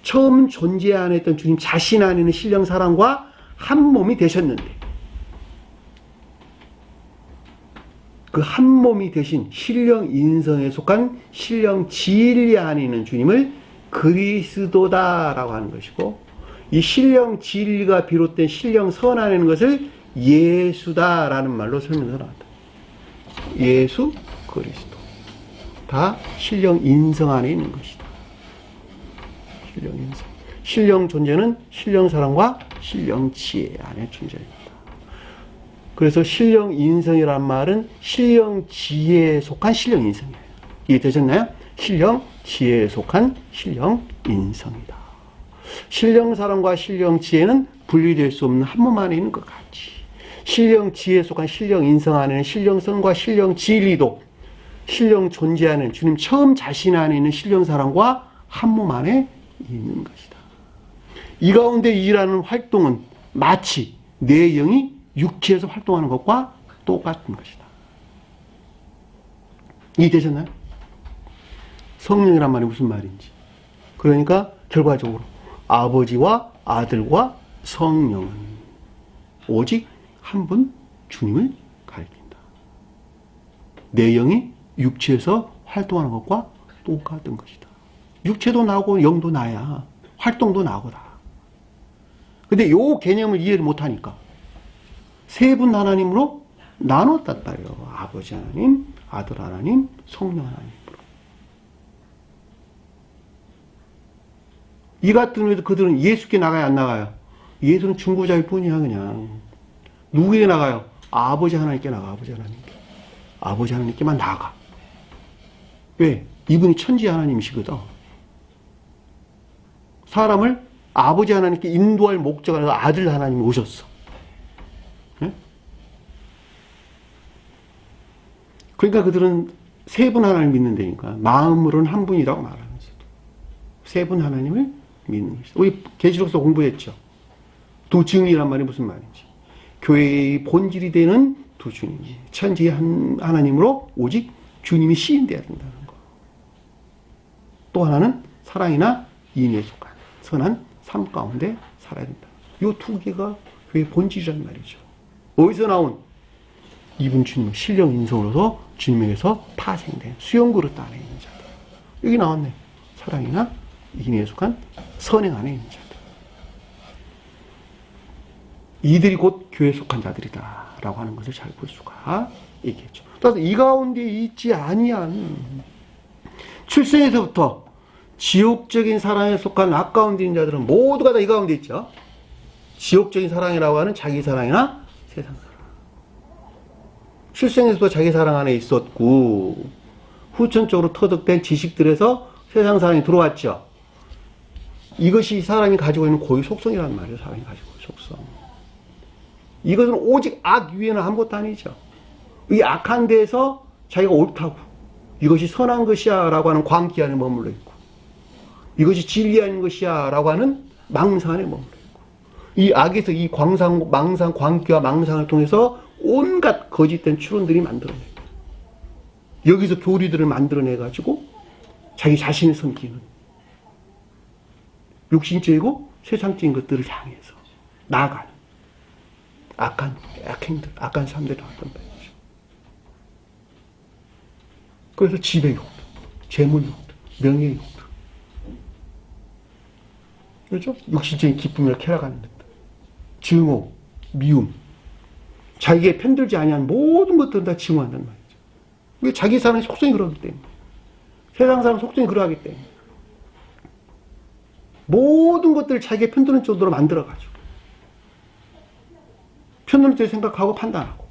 처음 존재 안에 있던 주님 자신 안에 있는 신령 사랑과 한 몸이 되셨는데 그 한 몸이 되신 신령 인성에 속한 신령 진리 안에 있는 주님을 그리스도다라고 하는 것이고, 이 신령 진리가 비롯된 신령 선 안에 있는 것을 예수다라는 말로 설명해서 나왔다. 예수 그리스도 다 신령 인성 안에 있는 것이다. 신령 인성. 신령 존재는 신령 사랑과 신령 지혜 안에 존재합니다. 그래서 신령 인성이란 말은 신령 지혜에 속한 신령 인성이에요. 이해되셨나요? 신령 지혜에 속한 신령 인성이다. 신령 사랑과 신령 지혜는 분리될 수 없는 한 몸 안에 있는 것 같이, 신령 지혜에 속한 신령 인성 안에는 신령 선과 신령 진리도 신령 존재하는 주님 처음 자신 안에 있는 신령 사랑과 한 몸 안에 있는 것이다. 이 가운데 일하는 활동은 마치 내 영이 육체에서 활동하는 것과 똑같은 것이다. 이해되셨나요? 성령이란 말이 무슨 말인지. 그러니까 결과적으로 아버지와 아들과 성령은 오직 한 분 주님을 가리킨다. 내 영이 육체에서 활동하는 것과 똑같은 것이다. 육체도 나고 영도 나야. 활동도 나고다. 근데 이 개념을 이해를 못하니까 세 분 하나님으로 나눴다요. 아버지 하나님, 아들 하나님, 성령 하나님으로. 이 같은 의미에서 그들은 예수께 나가야 안 나가요? 예수는 중보자일 뿐이야. 그냥 누구에게 나가요? 아버지 하나님께 나가. 아버지 하나님께. 아버지 하나님께만 나가. 왜? 이분이 천지 하나님이시거든. 사람을 아버지 하나님께 인도할 목적으로 아들 하나님이 오셨어. 네? 그러니까 그들은 세 분 하나님을 믿는다니까. 마음으로는 한 분이라고 말하면서도 세 분 하나님을 믿는 것이다. 우리 계시록서 공부했죠. 두 증이란 말이 무슨 말인지. 교회의 본질이 되는 두 주님이 천지 하나님으로 오직 주님이 시인되어야 된다는 거. 또 하나는 사랑이나 인에 속한 선한 삶 가운데 살아야 된다. 이 두 개가 교회의 본질이란 말이죠. 어디서 나온? 이분 주님 신령 인성으로서 주님에게서 파생된 수용그릇 안에 있는 자들. 여기 나왔네. 사랑이나 인에 속한 선행 안에 있는 자들. 이들이 곧 교회에 속한 자들이다 라고 하는 것을 잘 볼 수가 있겠죠. 따라서 이 가운데 있지 아니한 출생에서부터 지옥적인 사랑에 속한 아까운 있는 자들은 모두가 다 이 가운데 있죠. 지옥적인 사랑이라고 하는 자기 사랑이나 세상 사랑. 출생에서부터 자기 사랑 안에 있었고 후천적으로 터득된 지식들에서 세상 사랑이 들어왔죠. 이것이 사람이 가지고 있는 고유 속성이란 말이에요. 사람이 가지고 있는 속성. 이것은 오직 악 위에는 아무것도 아니죠. 이 악한 데에서 자기가 옳다고 이것이 선한 것이야 라고 하는 광기 안에 머물러 있고 이것이 진리한 것이야 라고 하는 망상 안에 머물러 있고 이 악에서 이 망상, 광기와 망상을 통해서 온갖 거짓된 추론들이 만들어내고 여기서 교리들을 만들어내가지고 자기 자신을 섬기는 육신적이고 세상적인 것들을 향해서 나아가는 악한 행들, 악한 삶들이 나왔단 말이죠. 그래서 지배욕, 재물욕, 명예욕, 그렇죠? 육신적인 기쁨을 쾌락하는 듯, 증오, 미움, 자기에 편들지 아니한 모든 것들은 다 증오한단 말이죠. 왜? 자기 사람의 속성이 그러기 때문에, 세상 사람 속성이 그러하기 때문에 모든 것들을 자기에 편드는 쪽으로 만들어가지고. 편드는 쪽에 생각하고 판단하고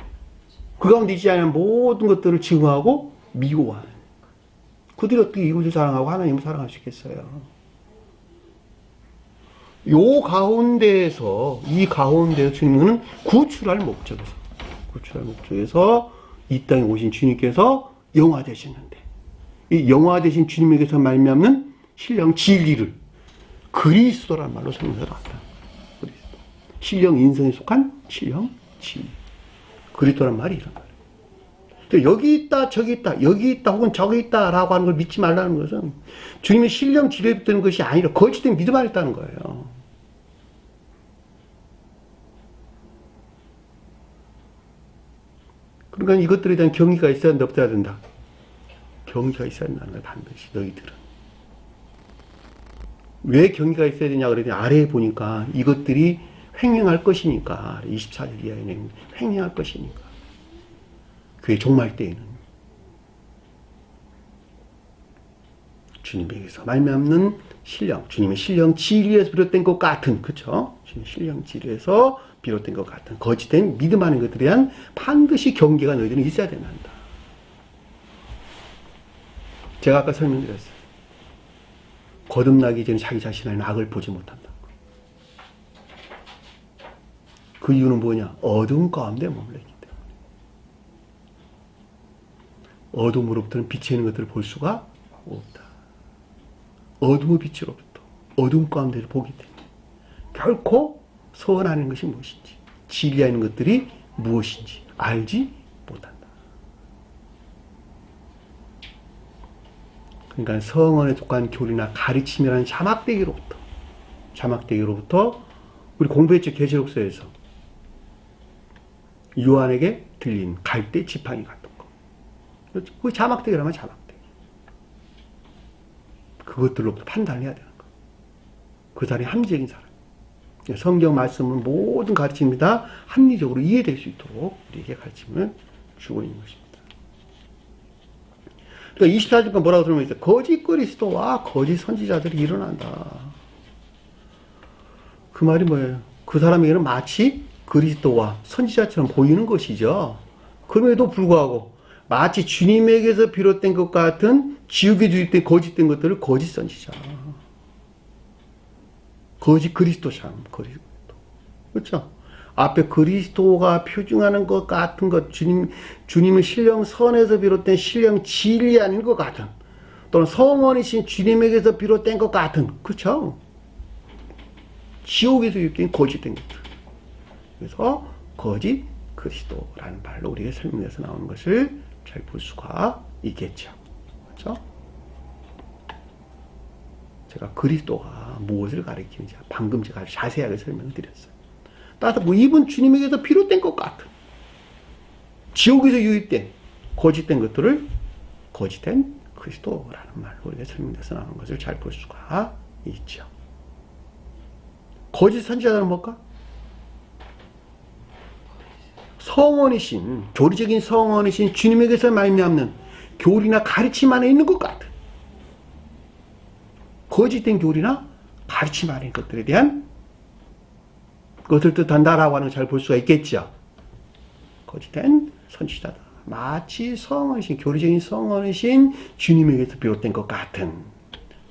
그 가운데 있지 않은 모든 것들을 증오하고 미워하는 그들이 어떻게 이웃을 사랑하고 하나님을 사랑할 수 있겠어요? 이 가운데에서 주님은 구출할 목적에서 이 땅에 오신 주님께서 영화 되셨는데 이 영화 되신 주님에게서 말미암는 신령 진리를 그리스도란 말로 설명해서 나왔다. 신령 인성에 속한 신령 진리. 그리스도란 말이 이런 말이에요. 여기 있다, 저기 있다, 여기 있다, 혹은 저기 있다 라고 하는 걸 믿지 말라는 것은 주님의 신령 지뢰에 붙드는 것이 아니라 거짓된 믿음 안에 있다는 거예요. 그러니까 이것들에 대한 경의가 있어야 된다, 없어야 된다. 경의가 있어야 된다는 거야, 반드시 너희들은. 왜 경의가 있어야 되냐 그러더니 아래에 보니까 이것들이 횡행할 것이니까 24절 이하에는 횡행할 것이니까 그의 종말 때에는 주님에게서 말미암는 신령, 주님의 신령 진리에서 비롯된 것 같은, 그쵸? 주님의 신령 진리에서 비롯된 것 같은 거짓된 믿음 하는 것들에 대한 반드시 경계가 너희들은 있어야 된다. 제가 아까 설명드렸어요. 거듭나기 전에 자기 자신의 악을 보지 못한다. 그 이유는 뭐냐? 어두운 가운데 머물렀기 때문에. 어둠으로부터는 빛이 있는 것들을 볼 수가 없다. 어둠의 빛으로부터 어둠 가운데를 보기 때문에 결코 서원하는 것이 무엇인지, 진리하는 것들이 무엇인지 알지 못한다. 그러니까 성언에 속한 교리나 가르침이라는 자막대기로부터 우리 공부했죠. 계시록서에서 요한에게 들린 갈대 지팡이 같은 거. 그 자막대기라면 자막대기. 그것들로부터 판단을 해야 되는 거. 그 사람이 합리적인 사람. 성경 말씀은 모든 가르침이 다 합리적으로 이해될 수 있도록 우리에게 가르침을 주고 있는 것입니다. 그러니까 24절간 뭐라고 설명했어요? 거짓 그리스도와 거짓 선지자들이 일어난다. 그 말이 뭐예요? 그 사람에게는 마치 그리스도와 선지자처럼 보이는 것이죠. 그럼에도 불구하고 마치 주님에게서 비롯된 것 같은 지옥에 주입된 거짓된 것들을 거짓 선지자, 거짓 그리스도처럼, 그리스도. 그렇죠? 앞에 그리스도가 표징하는 것 같은 것, 주님의 신령 선에서 비롯된 신령 진리 아닌 것 같은, 또는 성원이신 주님에게서 비롯된 것 같은, 그렇죠? 지옥에서 유입된 거짓된 것들. 그래서 거짓 그리스도라는 말로 우리가 설명해서 나오는 것을 잘 볼 수가 있겠죠. 그렇죠? 제가 그리스도가 무엇을 가리키는지 방금 제가 자세하게 설명을 드렸어요. 따라서 뭐 이분 주님에게서 비롯된 것 같은 지옥에서 유입된 거짓된 것들을 거짓된 그리스도라는 말로 우리가 설명해서 나오는 것을 잘 볼 수가 있죠. 거짓 선지자는 뭘까? 성원이신, 교리적인 성원이신 주님에게서 말미암는 교리나 가르침 안에 있는 것 같은 거짓된 교리나 가르침 안에 있는 것들에 대한 것을 뜻한다라고 하는 걸 잘 볼 수가 있겠죠. 거짓된 선지자다. 마치 성원이신, 교리적인 성원이신 주님에게서 비롯된 것 같은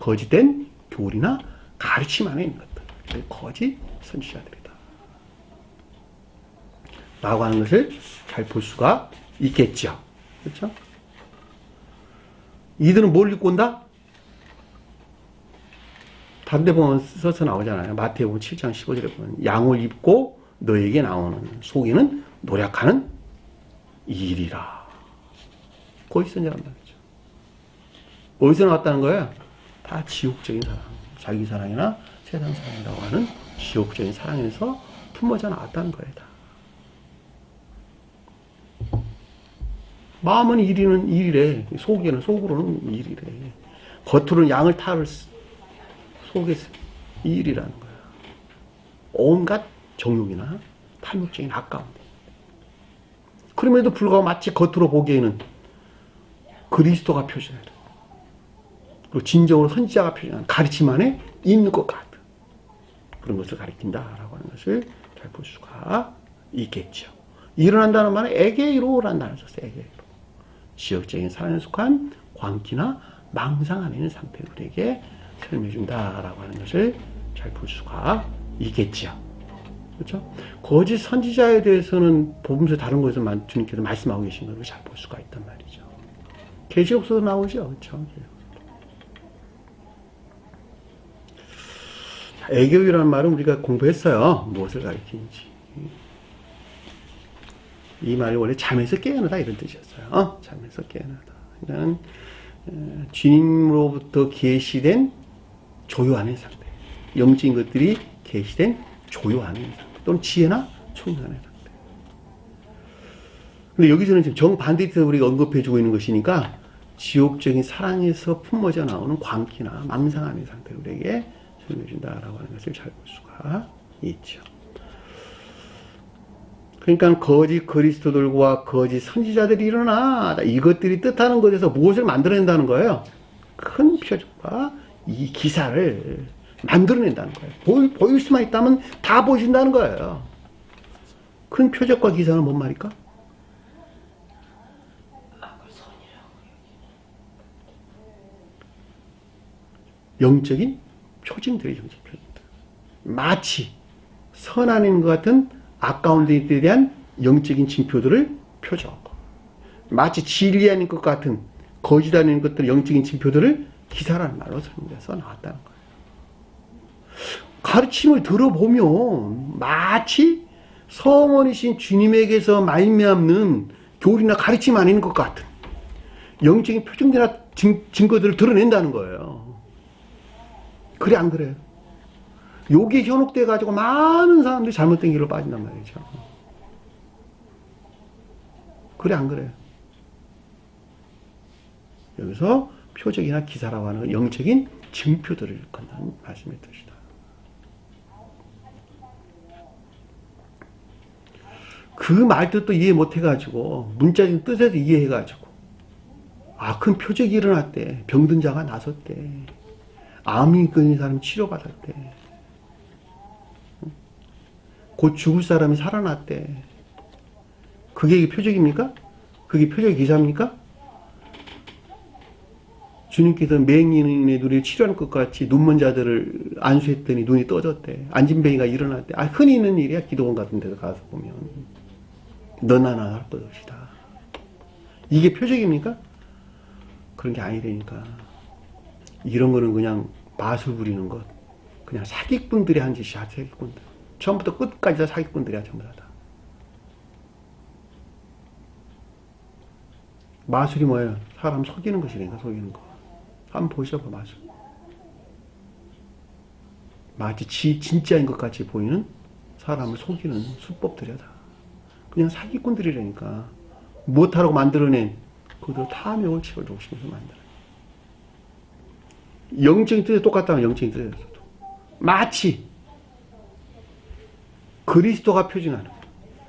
거짓된 교리나 가르침 안에 있는 것들. 거짓 선지자들이다. 라고 하는 것을 잘 볼 수가 있겠죠. 그렇죠? 이들은 뭘 입고 온다? 다른 데 보면 써서 나오잖아요. 마태복음 7장 15절에 보면 양을 입고 너에게 나오는 속이는 노력하는 일이라. 거기서 선지자란 말이죠. 어디서 나왔다는 거예요? 다 지옥적인 사랑, 자기 사랑이나 세상 사랑이라고 하는 지옥적인 사랑에서 품어져 나왔다는 거예요. 다. 마음은 일이래. 속으로는 일이래. 겉으로는 양을 탈을 속에서 일이라는 거야. 온갖 정욕이나 탐욕적인 아까움들. 그럼에도 불구하고 마치 겉으로 보기에는 그리스도가 표현해요. 그리고 진정으로 선지자가 표현하는 가르침 안에 있는 것 같은 그런 것을 가리킨다라고 하는 것을 잘 볼 수가 있겠죠. 일어난다는 말은 에게이로라는 단어를 썼어요. 에게이로. 지역적인 사람에 속한 광기나 망상 안에 있는 상태를 우리에게 설명해 준다라고 하는 것을 잘 볼 수가 있겠죠. 그렇죠? 거짓 선지자에 대해서는 복음서 다른 곳에서 주님께서 말씀하고 계신 것을 잘 볼 수가 있단 말이죠. 계시록서도 나오죠. 그렇죠? 애교이라는 말은 우리가 공부했어요. 무엇을 가리키는지. 이 말이 원래 잠에서 깨어나다 이런 뜻이었어요. 잠에서 깨어나다. 그러니까 주님으로부터 계시된 조요하는 상태. 영적인 것들이 계시된 조요하는 상태. 또는 지혜나 총명하는 상태. 근데 여기서는 지금 정반대에서 우리가 언급해주고 있는 것이니까 지옥적인 사랑에서 품어져 나오는 광기나 망상하는 상태를 우리에게 설명해준다라고 하는 것을 잘 볼 수가 있죠. 그러니까 거짓 그리스도들과 거짓 선지자들이 일어나 이것들이 뜻하는 것에서 무엇을 만들어낸다는 거예요? 큰 표적과 이 기사를 만들어낸다는 거예요. 보일 수만 있다면 다 보여준다는 거예요. 큰 표적과 기사는 뭔 말일까? 영적인 표징들이 영적인 표징들. 마치 선한 것 같은 아까운 데에 대한 영적인 징표들을 표적하고 마치 진리 아닌 것 같은 거짓 아닌 것들의 영적인 징표들을 기사라는 말로 설명해서 나왔다는 거예요. 가르침을 들어보면 마치 성원이신 주님에게서 말미암는 교리나 가르침 아닌 것 같은 영적인 표정이나 증거들을 드러낸다는 거예요. 그래 안 그래요? 여기에 현혹돼 가지고 많은 사람들이 잘못된 길로 빠진단 말이죠. 그래 안 그래요? 여기서 표적이나 기사라고 하는 건 영적인 증표들을 일컫는 말씀의 뜻이다. 그 말뜻도 이해 못해가지고 문자적인 뜻에서 이해해가지고 큰 표적이 일어났대. 병든 자가 나섰대. 암이 걸린 사람이 치료받았대. 곧 죽을 사람이 살아났대. 그게 표적입니까? 그게 표적의 기사입니까? 주님께서 맹인의 눈을 치료하는 것 같이 눈먼 자들을 안수했더니 눈이 떠졌대. 안진뱅이가 일어났대. 흔히 있는 일이야. 기도원 같은 데서 가서 보면. 너나 나나 할 것 없이다. 이게 표적입니까? 그런 게 아니라니까. 이런 거는 그냥 마술 부리는 것. 그냥 사기꾼들이 한 짓이야. 사기꾼들. 처음부터 끝까지 다 사기꾼들이야. 전부 다. 마술이 뭐예요? 사람 속이는 것이니까 속이는 거. 한번 보셔봐 마술. 마치 진짜인 것 같이 보이는 사람을 속이는 수법들이야 다. 그냥 사기꾼들이라니까. 무엇하라고 만들어낸 그들 탐욕을 채워주고 싶어서 만들어낸. 영적인 뜻에 똑같다면 영적인 뜻에서도 마치 그리스도가 표징하는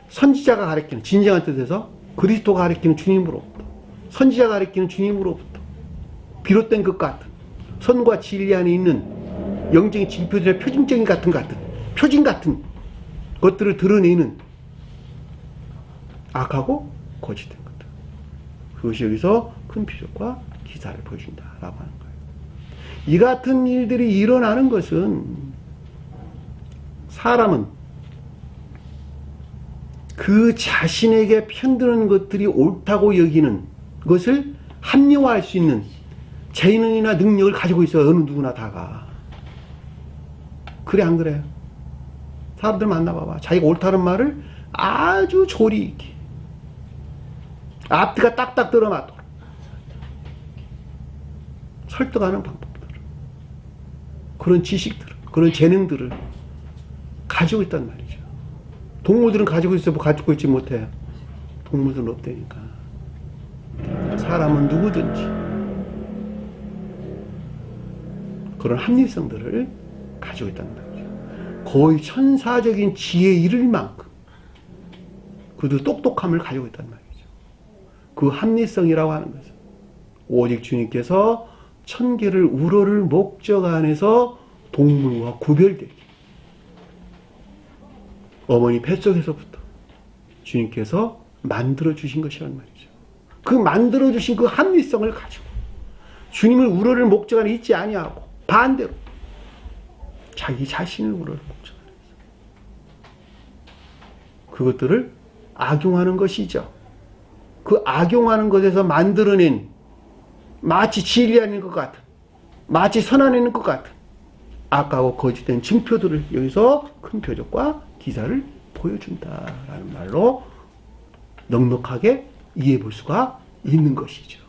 선지자가 가리키는 진정한 뜻에서 그리스도가 가리키는 주님으로부터 선지자가 가리키는 주님으로부터 비롯된 것 같은 선과 진리 안에 있는 영적인 징표들의 표징적인 표징 같은 것들을 드러내는 악하고 거짓된 것들. 그것이 여기서 큰 표적과 기사를 보여준다라고 하는 거예요. 이 같은 일들이 일어나는 것은 사람은 그 자신에게 편드는 것들이 옳다고 여기는 것을 합리화할 수 있는 재능이나 능력을 가지고 있어요. 어느 누구나 다가. 그래 안 그래요? 사람들 만나봐봐. 자기가 옳다는 말을 아주 조리 있게 앞뒤가 딱딱 들어맞도록 설득하는 방법들을 그런 지식들을 그런 재능들을 가지고 있단 말이죠. 동물들은 가지고 있어 뭐 가지고 있지 못해요. 동물들은 없다니까. 사람은 누구든지 그런 합리성들을 가지고 있다는 말이죠. 거의 천사적인 지혜에 이를 만큼 그들 똑똑함을 가지고 있단 말이죠. 그 합리성이라고 하는 것은 오직 주님께서 천계를 우러를 목적 안에서 동물과 구별되게 어머니 뱃속에서부터 주님께서 만들어 주신 것이란 말이죠. 그 만들어 주신 그 합리성을 가지고 주님을 우러를 목적 안에 있지 아니하고 반대로 자기 자신을 우러를 목적 안에 있어. 그것들을 악용하는 것이죠. 그 악용하는 것에서 만들어낸 마치 진리 아닌 것 같은 마치 선한 있는 것 같은 악하고 거짓된 증표들을 여기서 큰 표적과 기사를 보여준다라는 말로 넉넉하게 이해해 볼 수가 있는 것이죠.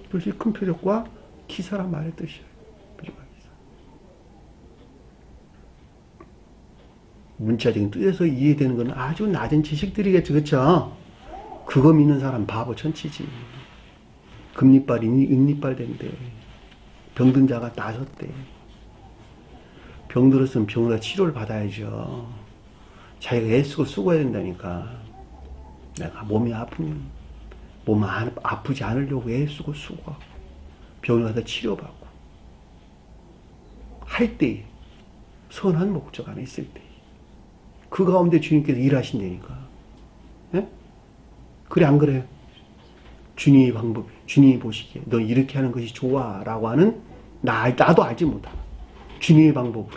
그것이 큰 표적과 기사란 말의 뜻이에요. 표적과 기사. 문자적인 뜻에서 이해되는 것은 아주 낮은 지식들이겠죠. 그렇죠? 그거 믿는 사람 바보 천치지. 금리빨이 은리빨 된대. 병든 자가 나섰대. 병들었으면 병으로 치료를 받아야죠. 자기가 애쓰고 수고해야 된다니까. 내가 몸이 아프면 몸 아프지 않으려고 애쓰고 수고 병원에 가서 치료받고 할 때 선한 목적 안에 있을 때 그 가운데 주님께서 일하신다니까. 예? 그래 안 그래요? 주님의 방법, 주님이 보시기에 너 이렇게 하는 것이 좋아 라고 하는 나도 알지 못하는 주님의 방법으로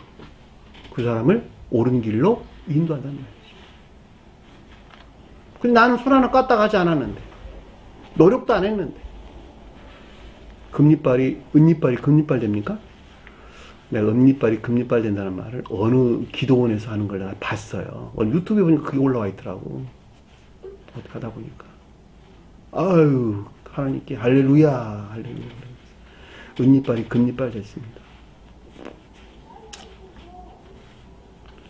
그 사람을 옳은 길로 인도한다는 말이지. 근데 나는 손 하나 까딱 하지 않았는데 노력도 안 했는데 금리빨이 은리빨이 금리빨 됩니까? 내가 은리빨이 금리빨 된다는 말을 어느 기도원에서 하는 걸 내가 봤어요. 어느 유튜브에 보니까 그게 올라와 있더라고. 어떻게 하다 보니까 아유 하나님께 할렐루야 할렐루야. 은리빨이 금리빨 됐습니다.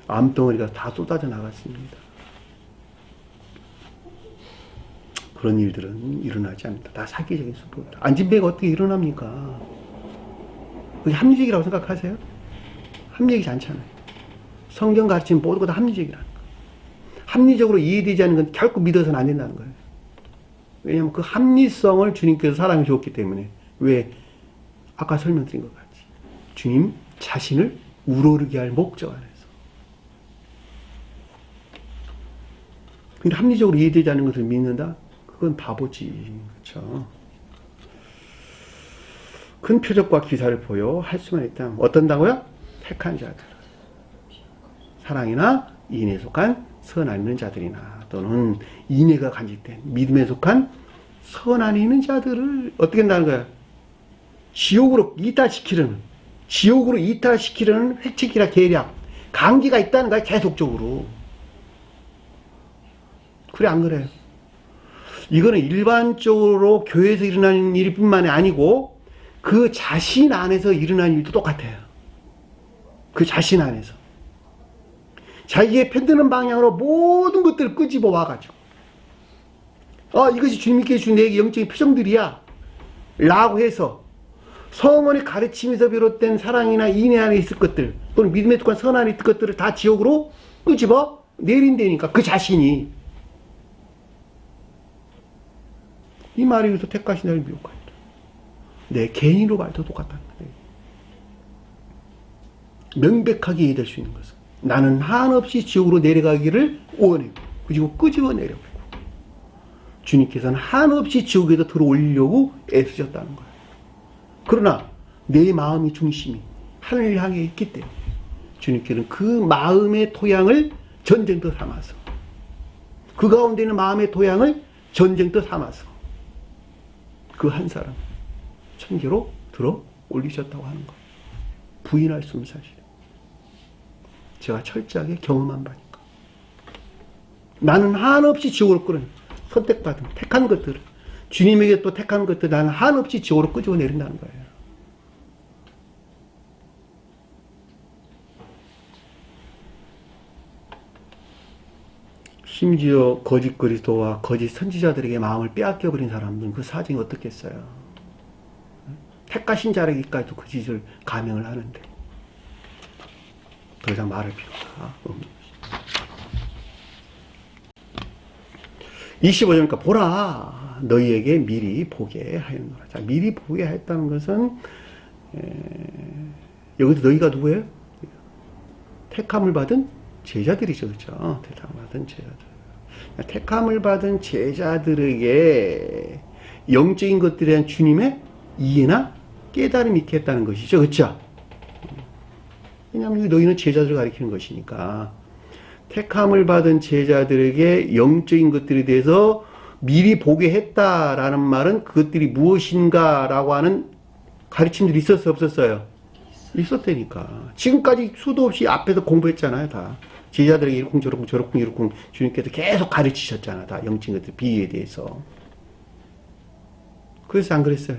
암덩어리가 다 쏟아져 나갔습니다. 그런 일들은 일어나지 않는다. 다 사기적인 수법이다. 안진뱅이가 어떻게 일어납니까? 그게 합리적이라고 생각하세요? 합리적이지 않잖아요. 성경 가르치는 모두가 다 합리적이라는 거예요. 합리적으로 이해되지 않는 건 결코 믿어서는 안 된다는 거예요. 왜냐하면 그 합리성을 주님께서 사람이 주었기 때문에. 왜? 아까 설명드린 것 같이 주님 자신을 우러르게 할 목적 안에서. 근데 합리적으로 이해되지 않는 것을 믿는다? 그건 바보지. 그렇죠? 큰 표적과 기사를 보여 할 수만 있다면 어떤다고요? 택한 자들, 사랑이나 인에 속한 선한 있는 자들이나 또는 인애가 간직된 믿음에 속한 선한 있는 자들을 어떻게 한다는 거야? 지옥으로 이탈시키려는 회칙이나 계략, 강기가 있다는 거야. 계속적으로. 그래 안 그래요? 이거는 일반적으로 교회에서 일어나는 일뿐만이 아니고 그 자신 안에서 일어나는 일도 똑같아요. 그 자신 안에서 자기의 편드는 방향으로 모든 것들을 끄집어 와가지고 이것이 주님께 주신 내게 영적인 표정들이야 라고 해서 성원의 가르침에서 비롯된 사랑이나 인애 안에 있을 것들 또는 믿음에 속한 선 안에 있을 것들을 다 지옥으로 끄집어 내린다니까. 그 자신이. 이 말이 그래서 택하신 자를 미혹하였다. 내 개인으로 말도 똑같다는 거예요. 명백하게 이해될 수 있는 것은 나는 한없이 지옥으로 내려가기를 원해요. 그리고 끄집어 내려오고 주님께서는 한없이 지옥에서 들어올리려고 애쓰셨다는 거예요. 그러나 내 마음의 중심이 하늘을 향해 있기 때문에 주님께서는 그 마음의 토양을 전쟁터 삼아서 그 가운데 있는 마음의 토양을 전쟁터 삼아서 그 한 사람 천계로 들어 올리셨다고 하는 것. 부인할 수 없는 사실이에요. 제가 철저하게 경험한 바니까. 나는 한없이 지옥으로 끌어내. 선택받은 택한 것들을 주님에게 또 택한 것들 나는 한없이 지옥으로 끄집어 내린다는 거예요. 심지어 거짓 그리스도와 거짓 선지자들에게 마음을 빼앗겨버린 사람들은 그 사정이 어떻겠어요? 택하신 자에게까지도 그 짓을 감행을 하는데 더 이상 말할 필요가 없는 것이죠. 25절이니까 보라 너희에게 미리 보게 하였노라. 자, 미리 보게 하였다는 것은 여기서 너희가 누구예요? 택함을 받은 제자들이죠. 그렇죠? 택함을 받은 제자들. 택함을 받은 제자들에게 영적인 것들에 대한 주님의 이해나 깨달음이 있게 했다는 것이죠. 그렇죠? 왜냐하면 너희는 제자들을 가리키는 것이니까 택함을 받은 제자들에게 영적인 것들에 대해서 미리 보게 했다라는 말은 그것들이 무엇인가라고 하는 가르침들이 있었어요? 없었어요? 있었다니까. 지금까지 수도 없이 앞에서 공부했잖아요. 다. 제자들에게 이러쿵 저러쿵 저러쿵 이러쿵 주님께서 계속 가르치셨잖아. 다 영적인 것들 비유에 대해서. 그래서 안 그랬어요?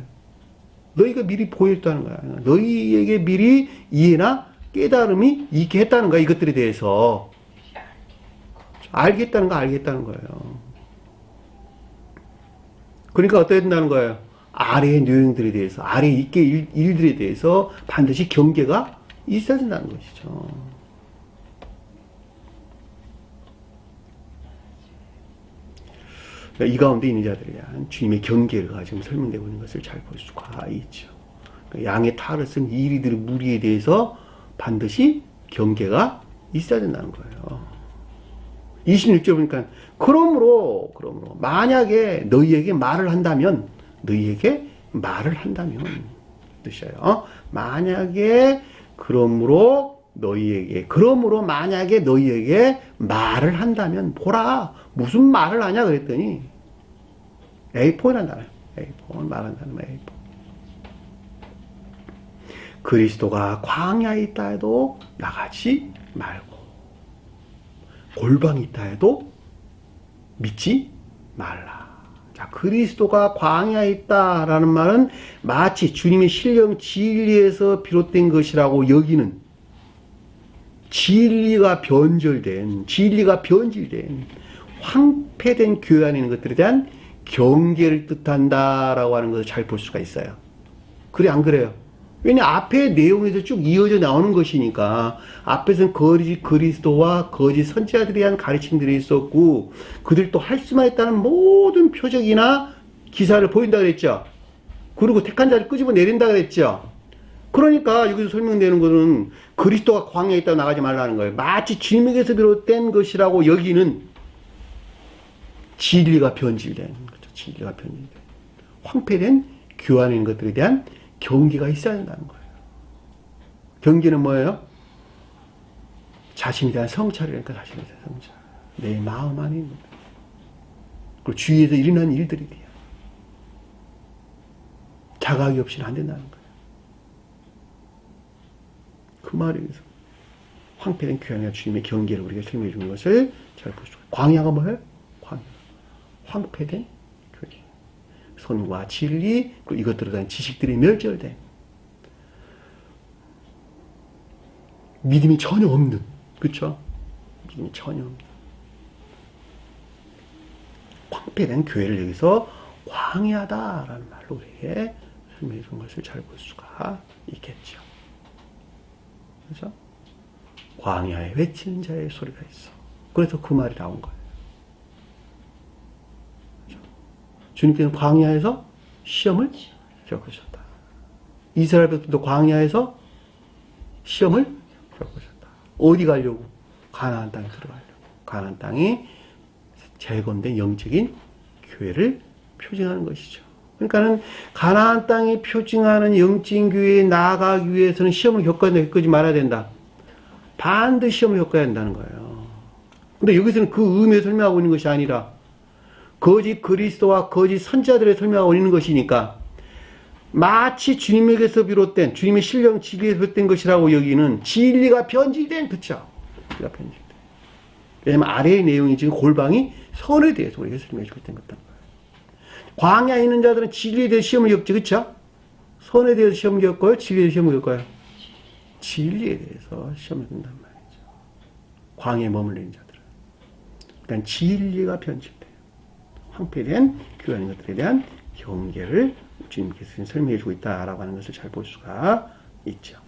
너희가 미리 보였다는 거야. 너희에게 미리 이해나 깨달음이 있게 했다는 거야. 이것들에 대해서. 알겠다는 거 알겠다는 거예요. 그러니까 어떻게 된다는 거예요? 아래의 내용들에 대해서, 아래에 있게 일들에 대해서 반드시 경계가 있어야 된다는 것이죠. 이 가운데 있는 자들에 대한 주님의 경계가 지금 설명되고 있는 것을 잘 볼 수가 있죠. 양의 탈을 쓴 이리들의 무리에 대해서 반드시 경계가 있어야 된다는 거예요. 26절 보니까 그러므로 만약에 너희에게 말을 한다면 뜻이에요. 만약에 만약에 너희에게 말을 한다면 보라 무슨 말을 하냐 그랬더니 에이폰이란다. 에이폰 말한다는 말 에이폰. 그리스도가 광야에 있다 해도 나가지 말고 골방이 있다 해도 믿지 말라. 자, 그리스도가 광야에 있다라는 말은 마치 주님의 신령 진리에서 비롯된 것이라고 여기는 진리가 변질된 황폐된 교회 안에 있는 것들에 대한 경계를 뜻한다라고 하는 것을 잘 볼 수가 있어요. 그래 안 그래요? 왜냐 앞에 내용에서 쭉 이어져 나오는 것이니까 앞에서는 거짓 그리스도와 거짓 선지자들에 대한 가르침들이 있었고 그들도 할 수만 있다는 모든 표적이나 기사를 보인다 그랬죠. 그리고 택한 자를 끄집어 내린다 그랬죠. 그러니까 여기서 설명되는 것은 그리스도가 광야에 있다고 나가지 말라는 거예요. 마치 주님에게서 비롯된 것이라고 여기는 진리가 변질된 황폐된 교회 안에 있는 것들에 대한 경계가 있어야 된다는 거예요. 경계는 뭐예요? 자신에 대한 성찰이라니까 자신에 대한 성찰. 내 마음 안에 있는 것. 그리고 주위에서 일어난 일들에 대한 자각이 없이는 안 된다는 거예요. 그 말에 의해서 황폐된 교회와 주님의 경계를 우리가 설명해 주는 것을 잘 보시죠. 광야가 뭐예요? 광야. 황폐된 교회. 선과 진리, 그리고 이것들에 대한 지식들이 멸절된 믿음이 전혀 없는, 그렇죠? 믿음이 전혀 없는 황폐된 교회를 여기서 광야다라는 말로 우리에게 설명해 준 것을 잘 볼 수가 있겠죠. 그렇죠? 광야에 외치는 자의 소리가 있어. 그래서 그 말이 나온 거예요. 그렇죠? 주님께서는 광야에서 시험을 겪으셨다. 이스라엘 백성도 광야에서 시험을 겪으셨다. 어디 가려고? 가나안 땅에 들어가려고. 가나안 땅이 재건된 영적인 교회를 표징하는 것이죠. 그러니까는 가나안 땅에 표징하는 영적인 교회에 나아가기 위해서는 시험을 겪지 말아야 된다. 반드시 시험을 겪어야 한다는 거예요. 근데 여기서는 그 의미에 설명하고 있는 것이 아니라 거짓 그리스도와 거짓 선지자들을 설명하고 있는 것이니까 마치 주님에게서 비롯된 주님의 신령 진리에서 비롯된 것이라고 여기는 진리가 변질된 그쵸? 진리가 변질된. 왜냐하면 아래의 내용이 지금 골방이 선에 대해서 우리가 설명해 주고 있던 것들. 광야에 있는 자들은 진리에 대해서 시험을 겪지, 그쵸? 선에 대해서 시험을 겪고요, 진리에 대해서 시험을 겪어요. 진리에 대해서 시험을 겪는단 말이죠. 광야에 머물리는 자들은. 그러니까 진리가 변질돼요. 황폐된 교회 하는 것들에 대한 경계를 주님께서 설명해 주고 있다라고 하는 것을 잘 볼 수가 있죠.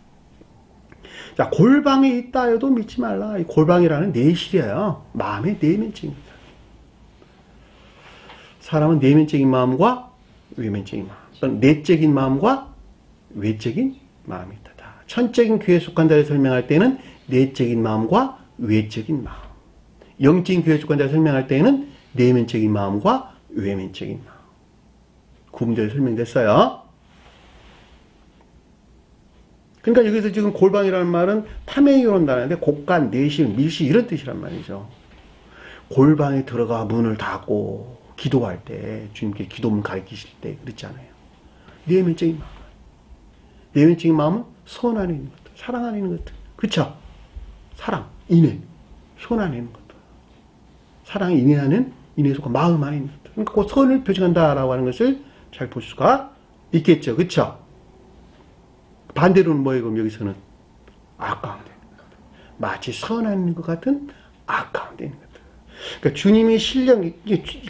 자, 골방에 있다 해도 믿지 말라. 이 골방이라는 내실이에요. 마음의 내면적입니다. 사람은 내면적인 마음과 외면적인 마음, 또는 내적인 마음과 외적인 마음이 있다. 천적인 교회에 속한 자를 설명할 때는 내적인 마음과 외적인 마음, 영적인 교회에 속한 자를 설명할 때는 내면적인 마음과 외면적인 마음. 구분되어 설명됐어요. 그러니까 여기서 지금 골방이라는 말은 탐행이 온다는데 곡간, 내실, 밀실 이런 뜻이란 말이죠. 골방에 들어가 문을 닫고 기도할 때 주님께 기도문 가르치실 때 그렇잖아요. 내면적인 마음. 내면적인 마음은 선 안에 있는 것들, 사랑 안에 있는 것들. 그쵸? 사랑, 인내, 손 안에 있는 것들. 사랑이 인에 속한 마음 안에 있는 것들. 그러니까 그 선을 표징한다라고 하는 것을 잘 볼 수가 있겠죠. 그쵸? 반대로는 뭐예요? 그럼 여기서는 아까운 데 있는 것들. 마치 선 안에 있는 것 같은 아까운 데 있는 것들. 그러니까 주님의 신령,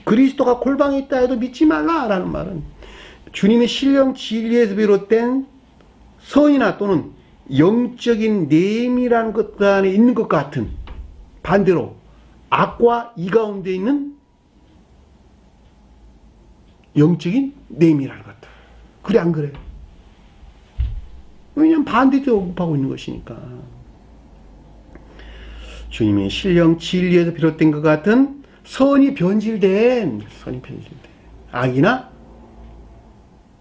그리스도가 골방에 있다 해도 믿지 말라라는 말은 주님의 신령 진리에서 비롯된 선이나 또는 영적인 내임이라는 것 안에 있는 것 같은, 반대로 악과 이 가운데 있는 영적인 내임이라는 것들. 그래 안 그래요? 왜냐하면 반대로 언급하고 있는 것이니까. 주님의 신령 진리에서 비롯된 것 같은 선이 변질된 악이나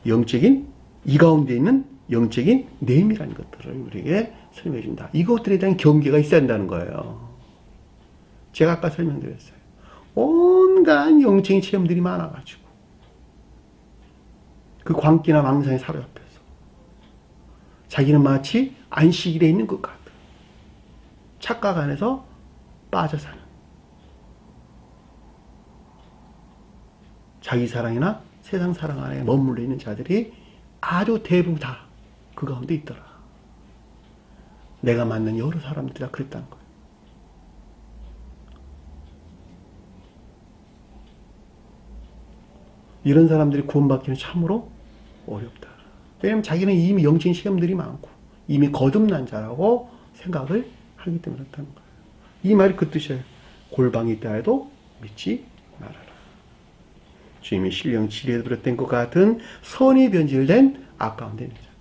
영적인 이 가운데 있는 영적인 내임이라는 것들을 우리에게 설명해 준다. 이것들에 대한 경계가 있어야 한다는 거예요. 제가 아까 설명드렸어요. 온갖 영적인 체험들이 많아가지고 그 광기나 망상에 사로잡혀서 자기는 마치 안식일에 있는 것 같은 착각 안에서 빠져 사는, 자기 사랑이나 세상 사랑 안에 머물러 있는 자들이 아주 대부분 다 그 가운데 있더라. 내가 만난 여러 사람들이 다 그랬다는 거예요. 이런 사람들이 구원받기는 참으로 어렵다. 왜냐하면 자기는 이미 영적인 시험들이 많고 이미 거듭난 자라고 생각을 하기 때문에 그렇다는 거예요. 이 말이 그 뜻이에요. 골방이 있다 해도 믿지 말아라. 주님의 신령 진리에서 비롯된 것 같은 선이 변질된 아까운 데 있는 자들.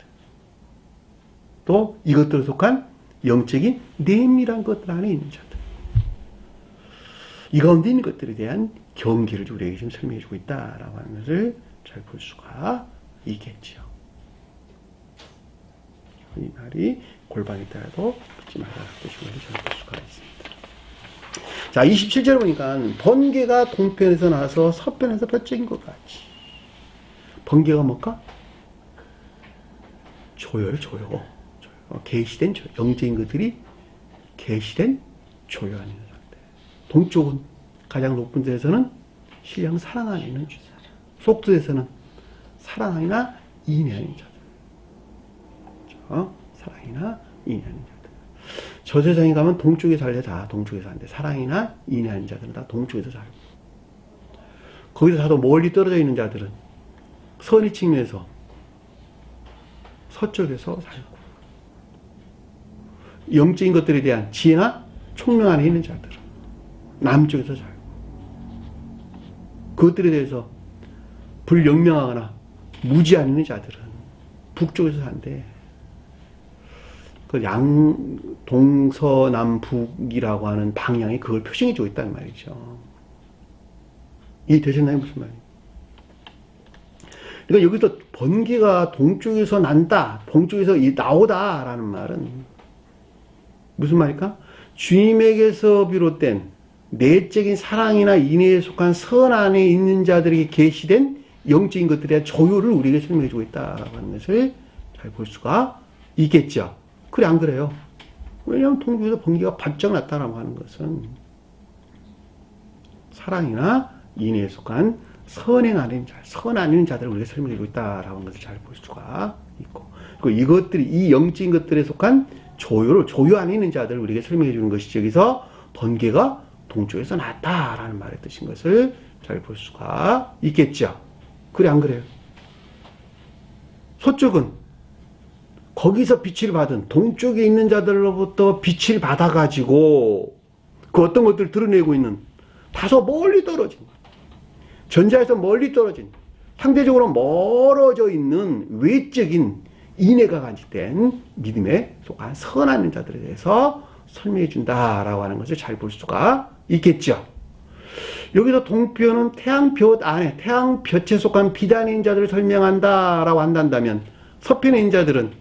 또 이것들에 속한 영적인 내밀한 것들 안에 있는 자들. 이 가운데 있는 것들에 대한 경계를 우리에게 지금 설명해 주고 있다라고 하는 것을 잘 볼 수가 있겠죠. 이 말이 골방이 있다 해도 믿지 말아라 뜻인 것을 잘 볼 수가 있습니다. 자, 27절 보니까 번개가 동편에서 나서 서편에서 펼쳐진 것 같이. 번개가 뭘까? 조요. 계시된 조요. 영적인 것들이 계시된 조요한 상태. 동쪽은 가장 높은 데에서는 신령 사랑 안에 있는 자들. 속도에서는 사랑이나 인내하는 자들. 사랑이나 인내하는 자들. 저 세상에 가면 동쪽에 살래 다 동쪽에서 산대. 사랑이나 인내하는 자들은 다 동쪽에서 살고. 거기서 사도 멀리 떨어져 있는 자들은 선의 측면에서 서쪽에서 살고. 영적인 것들에 대한 지혜나 총명 안에 있는 자들은 남쪽에서 살고. 그것들에 대해서 불영명하거나 무지 안 있는 자들은 북쪽에서 산대. 그 동서남북이라고 하는 방향이 그걸 표시해 주고 있다는 말이죠. 이해되셨나요? 무슨 말이에요? 그러니까 여기서 번개가 동쪽에서 난다, 동쪽에서 나오다라는 말은 무슨 말일까? 주님에게서 비롯된 내적인 사랑이나 인애에 속한 선 안에 있는 자들에게 계시된 영적인 것들에 대한 조율을 우리에게 설명해 주고 있다라고 하는 것을 잘 볼 수가 있겠죠. 그래 안 그래요? 왜냐하면 동쪽에서 번개가 반짝 났다라고 하는 것은 사랑이나 인애에 속한 선행 안에 있는 자, 선 안에 있는 자들을 우리가 설명해 주고 있다라고 하는 것을 잘 볼 수가 있고, 그리고 이것들이 이 영적인 것들에 속한 조요 안에 있는 자들을 우리에게 설명해 주는 것이죠. 여기서 번개가 동쪽에서 났다라는 말의 뜻인 것을 잘 볼 수가 있겠죠. 그래 안 그래요? 서쪽은 거기서 빛을 받은 동쪽에 있는 자들로부터 빛을 받아가지고 그 어떤 것들을 드러내고 있는 다소 멀리 떨어진 전자에서 멀리 떨어진 상대적으로 멀어져 있는 외적인 인애가 간직된 믿음에 속한 선한 자들에 대해서 설명해 준다라고 하는 것을 잘 볼 수가 있겠죠. 여기서 동편은 태양볕 안에 태양볕에 속한 비단인 자들을 설명한다라고 한다면 서편에 있는 자들은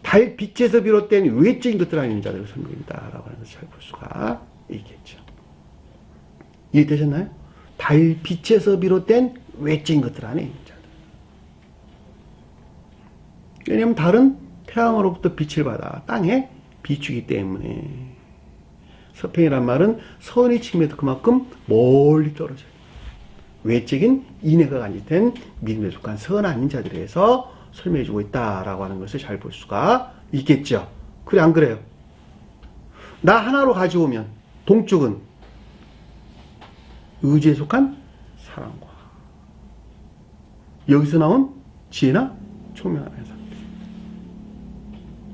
달빛에서 비롯된 외적인 것들 안에 있는 자들을 설명한다라고 하는 것을 잘 볼 수가 있겠죠. 이해되셨나요? 달빛에서 비롯된 외적인 것들 안에 있는 자들. 왜냐하면 달은 태양으로부터 빛을 받아 땅에 비추기 때문에 서평이란 말은 선의 측면에서 그만큼 멀리 떨어져요. 외적인 인애가 간직된 믿음에 속한 선한 인자들에 대해서 설명해주고 있다라고 하는 것을 잘 볼 수가 있겠죠. 그래 안 그래요? 나 하나로 가져오면 동쪽은 의지에 속한 사랑과 여기서 나온 지혜나 총명한 상태.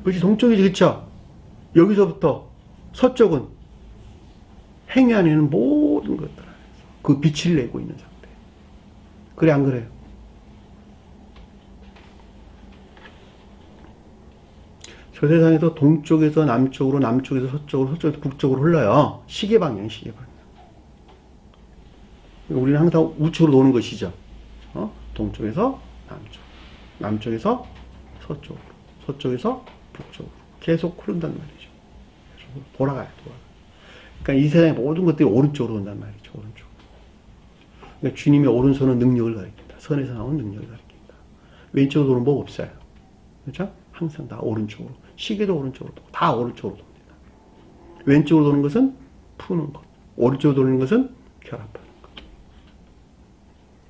그렇지 동쪽이지 그렇죠? 여기서부터 서쪽은 행위 안에 있는 모든 것들 안에서 그 빛을 내고 있는 상태. 그래 안 그래요? 저 세상에서 동쪽에서 남쪽으로, 남쪽에서 서쪽으로, 서쪽에서 북쪽으로 흘러요. 시계 방향, 시계 방향. 우리는 항상 우측으로 도는 것이죠. 동쪽에서 남쪽, 남쪽에서 서쪽으로, 서쪽에서 북쪽으로 계속 흐른단 말이죠. 돌아가요, 돌아가요. 그러니까 이 세상의 모든 것들이 오른쪽으로 온단 말이죠, 오른쪽. 그러니까 주님의 오른손은 능력을 가리킨다. 선에서 나온 능력을 가리킨다. 왼쪽으로 도는 법 없어요. 그렇죠? 항상 다 오른쪽으로. 시계도 오른쪽으로 도고 다 오른쪽으로 돕니다. 왼쪽으로 도는 것은 푸는 것. 오른쪽으로 도는 것은 결합하는 것.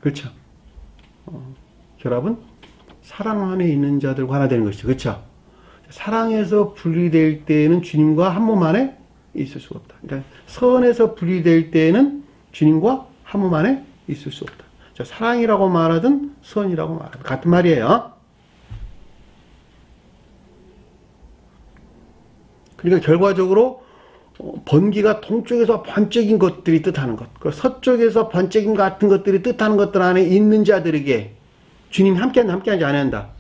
그렇죠? 결합은 사랑 안에 있는 자들과 하나 되는 것이죠. 그렇죠? 사랑에서 분리될 때에는 주님과 한 몸 안에 있을 수가 없다. 그러니까 선에서 분리될 때에는 주님과 한 몸 안에 있을 수 없다. 자, 사랑이라고 말하든 선이라고 말하든 같은 말이에요. 그러니까 결과적으로 번기가 동쪽에서 번쩍인 것들이 뜻하는 것, 서쪽에서 번쩍인 같은 것들이 뜻하는 것들 안에 있는 자들에게 주님이 함께한다, 함께하지 않는다.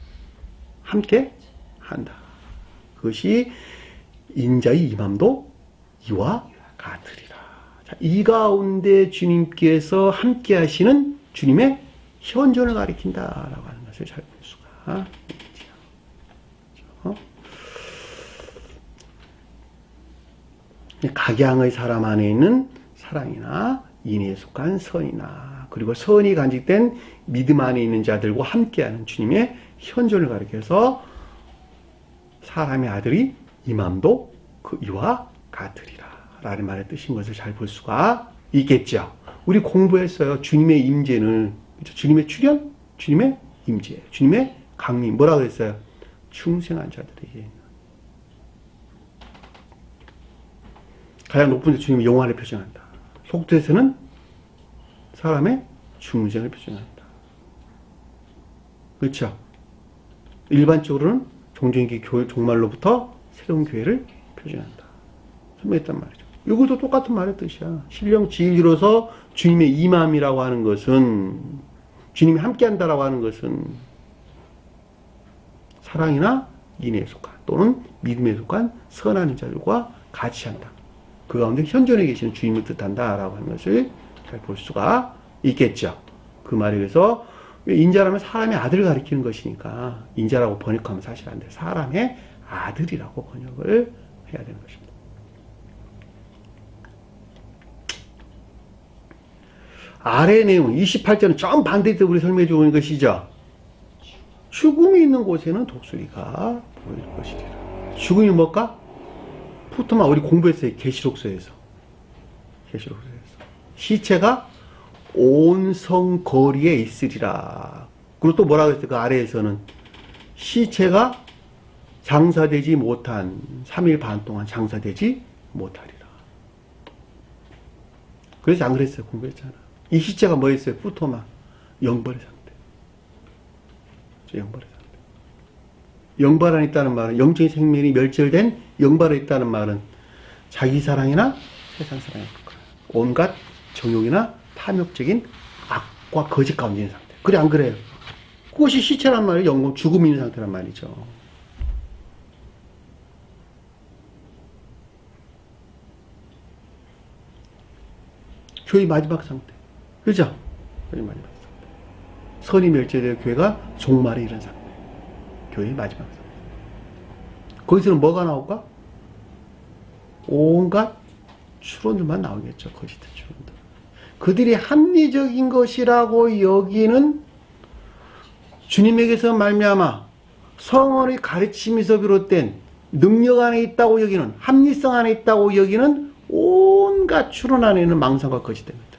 함께 한다. 그것이 인자의 임함도 이와 같으리라. 자, 이 가운데 주님께서 함께 하시는 주님의 현존을 가리킨다라고 하는 것을 잘 볼 수가 있죠. 각양의 사람 안에 있는 사랑이나 인애에 속한 선이나 그리고 선이 간직된 믿음 안에 있는 자들과 함께하는 주님의 현존을 가리켜서 사람의 아들이 임함도 그 이와 같으리라 라는 말의 뜻인 것을 잘 볼 수가 있겠죠. 우리 공부했어요. 주님의 임재는 주님의 출현, 주님의 임재, 주님의 강림 뭐라고 했어요? 충성한 자들에게 가장 높은 데 주님의 영화를 표정한다. 속죄에서는 사람의 중생을 표정한다. 그렇죠? 일반적으로는 종전기 교회 종말로부터 새로운 교회를 표정한다. 설명했단 말이죠. 이것도 똑같은 말의 뜻이야. 신령 지일로서 주님의 임함이라고 하는 것은 주님이 함께한다라고 하는 것은 사랑이나 인애에 속한 또는 믿음에 속한 선한 자들과 같이 한다. 그 가운데 현존에 계시는 주님을 뜻한다라고 하는 것을 잘 볼 수가 있겠죠. 그 말에 의해서 인자라면 사람의 아들을 가리키는 것이니까 인자라고 번역하면 사실 안 돼요. 사람의 아들이라고 번역을 해야 되는 것입니다. 아래 내용 28절은 좀 반대되어 우리 설명해 주고 있는 것이죠. 죽음이 있는 곳에는 독수리가 보일 것이라. 죽음이 뭘까? 푸트마 우리 공부했어요. 계시록서에서. 시체가 온 성 거리에 있으리라. 그리고 또 뭐라고 했어요? 그 아래에서는 시체가 장사되지 못한 3일 반 동안 장사되지 못하리라. 그래서 안 그랬어요. 공부했잖아. 이 시체가 뭐였어요? 푸토마 영벌의 상태. 영벌의 상태. 영벌 안에 있다는 말은 영적인 생명이 멸절된 영벌에 있다는 말은 자기 사랑이나 세상 사랑에 온갖 정욕이나 탐욕적인 악과 거짓 가운데 있는 상태. 그래 안 그래요? 그것이 시체란 말이에요. 영혼 죽음이 있는 상태란 말이죠. 교회 마지막 상태. 그죠? 교회 마지막 상태. 선이 멸절된 교회가 종말에 이른 상태. 교회의 마지막 상태. 거기서는 뭐가 나올까? 온갖 추론들만 나오겠죠. 거짓된 추론들. 그들이 합리적인 것이라고 여기는 주님에게서 말미암아 성언의 가르침에서 비롯된 능력 안에 있다고 여기는 합리성 안에 있다고 여기는 온갖 추론하는 망상과 거짓됩니다.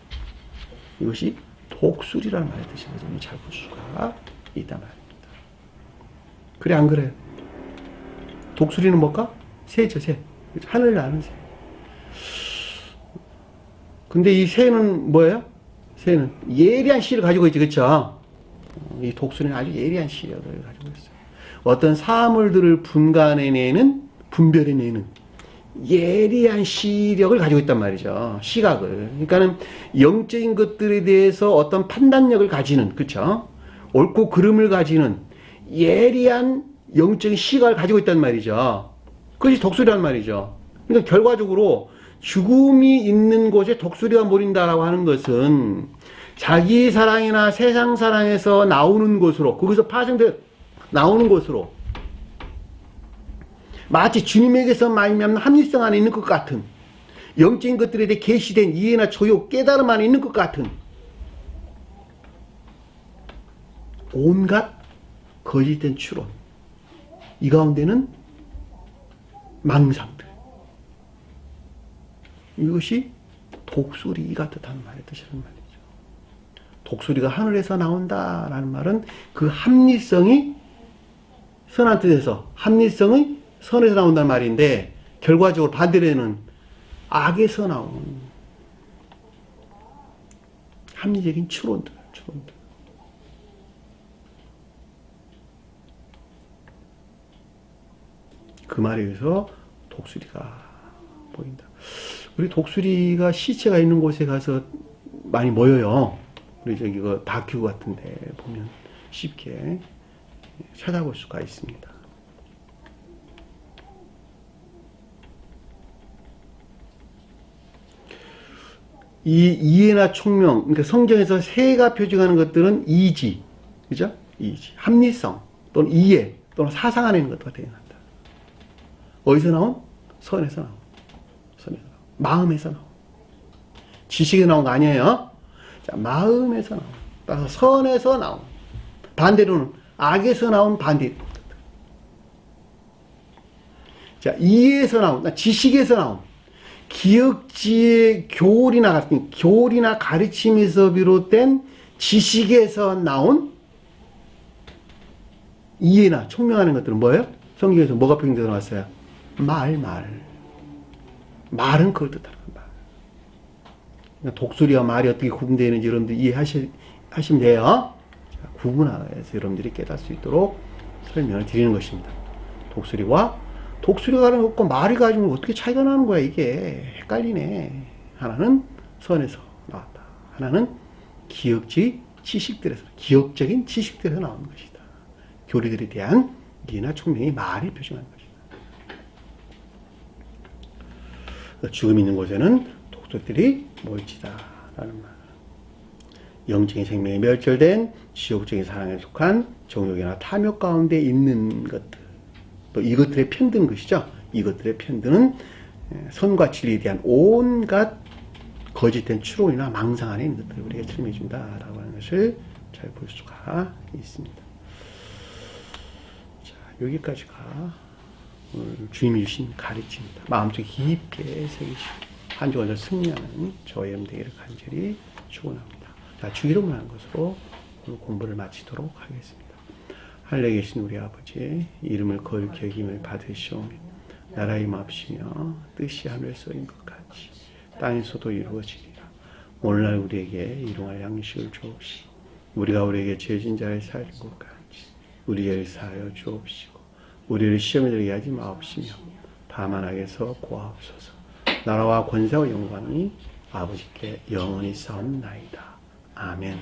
이것이 독수리라는 말의 뜻이거든요. 잘 볼 수가 있단 말입니다. 그래 안 그래요? 독수리는 뭘까? 새죠, 새. 하늘 나는 새. 근데 이 새는 뭐예요? 새는 예리한 시를 가지고 있지, 그쵸? 이 독수리는 아주 예리한 시력을 가지고 있어요. 어떤 사물들을 분별해내는 예리한 시력을 가지고 있단 말이죠. 시각을. 그러니까는 영적인 것들에 대해서 어떤 판단력을 가지는, 그쵸? 옳고 그름을 가지는 예리한 영적인 시각을 가지고 있단 말이죠. 그것이 독수리란 말이죠. 그러니까 결과적으로 죽음이 있는 곳에 독수리가 몰린다라고 하는 것은 자기 사랑이나 세상 사랑에서 나오는 것으로, 거기서 파생돼 나오는 것으로 마치 주님에게서 말미암는 합리성 안에 있는 것 같은, 영적인 것들에 대해 계시된 이해나 조욕, 깨달음 안에 있는 것 같은 온갖 거짓된 추론, 이 가운데는 망상들, 이것이 독수리가 뜻하는 말의 뜻이라는 말이죠. 독수리가 하늘에서 나온다라는 말은 그 합리성이 선한 뜻에서, 합리성의 선에서 나온다는 말인데, 결과적으로 반대로는 악에서 나오는 합리적인 추론들. 그 말에 의해서 독수리가 보인다. 우리 독수리가 시체가 있는 곳에 가서 많이 모여요. 우리 저기 그 다큐 같은데 보면 쉽게 찾아볼 수가 있습니다. 이 이해나 총명, 그러니까 성경에서 새가 표징하는 것들은 이지, 그죠? 이지, 합리성 또는 이해 또는 사상 안에 있는 것과 대응한다. 어디서 나온? 선에서 나온. 마음에서 나온. 지식에서 나온 거 아니에요. 자, 마음에서 나온. 따라서 선에서 나온. 반대로는 악에서 나온 반대. 자, 이해에서 나온, 지식에서 나온. 기억지의 교리나 가르침에서 비롯된 지식에서 나온 이해나 총명하는 것들은 뭐예요? 성경에서 뭐가 표현되어 나왔어요? 말은 그걸 뜻하는 거야. 그러니까 독수리와 말이 어떻게 구분되는지 여러분들 이해하시면 돼요. 자, 구분해서 여러분들이 깨달을 수 있도록 설명을 드리는 것입니다. 독수리가 가는 것과 말이 가지고 어떻게 차이가 나는 거야, 이게. 헷갈리네. 하나는 선에서 나왔다. 하나는 기억적인 지식들에서 나오는 것이다. 교리들에 대한 이해나 총명이 말이 표시하는 것이다. 죽음 있는 곳에는 독수리들이 모일지다라는 말. 영적인 생명이 멸절된 지옥적인 사랑에 속한 정욕이나 탐욕 가운데 있는 것들, 또 이것들에 편드는 것이죠. 이것들에 편드는 선과 진리에 대한 온갖 거짓된 추론이나 망상 안에 있는 것들을 우리가 설명해 준다라고 하는 것을 잘 볼 수가 있습니다. 자, 여기까지가 오늘 주님이 주신 가르침입니다. 마음속에 깊게 새기시고 한 주간을 승리하는 저의 여러분 되기를 간절히 축원합니다. 자, 주기도문 하는 것으로 오늘 공부를 마치도록 하겠습니다. 하늘에 계신 우리 아버지, 이름을 거룩히 여김을 받으시오며 나라의 마옵시며 뜻이 하늘에서 인 것 같이 땅에서도 이루어지리라. 오늘날 우리에게 일용할 양식을 주옵시고 우리가 우리에게 죄진 자를 사하는 것 같이 우리를 사하여 주옵시고 우리를 시험에 들게 하지 마옵시며 다만 악에서 구하옵소서. 나라와 권세와 영광이 아버지께 영원히 싸움나이다. 아멘.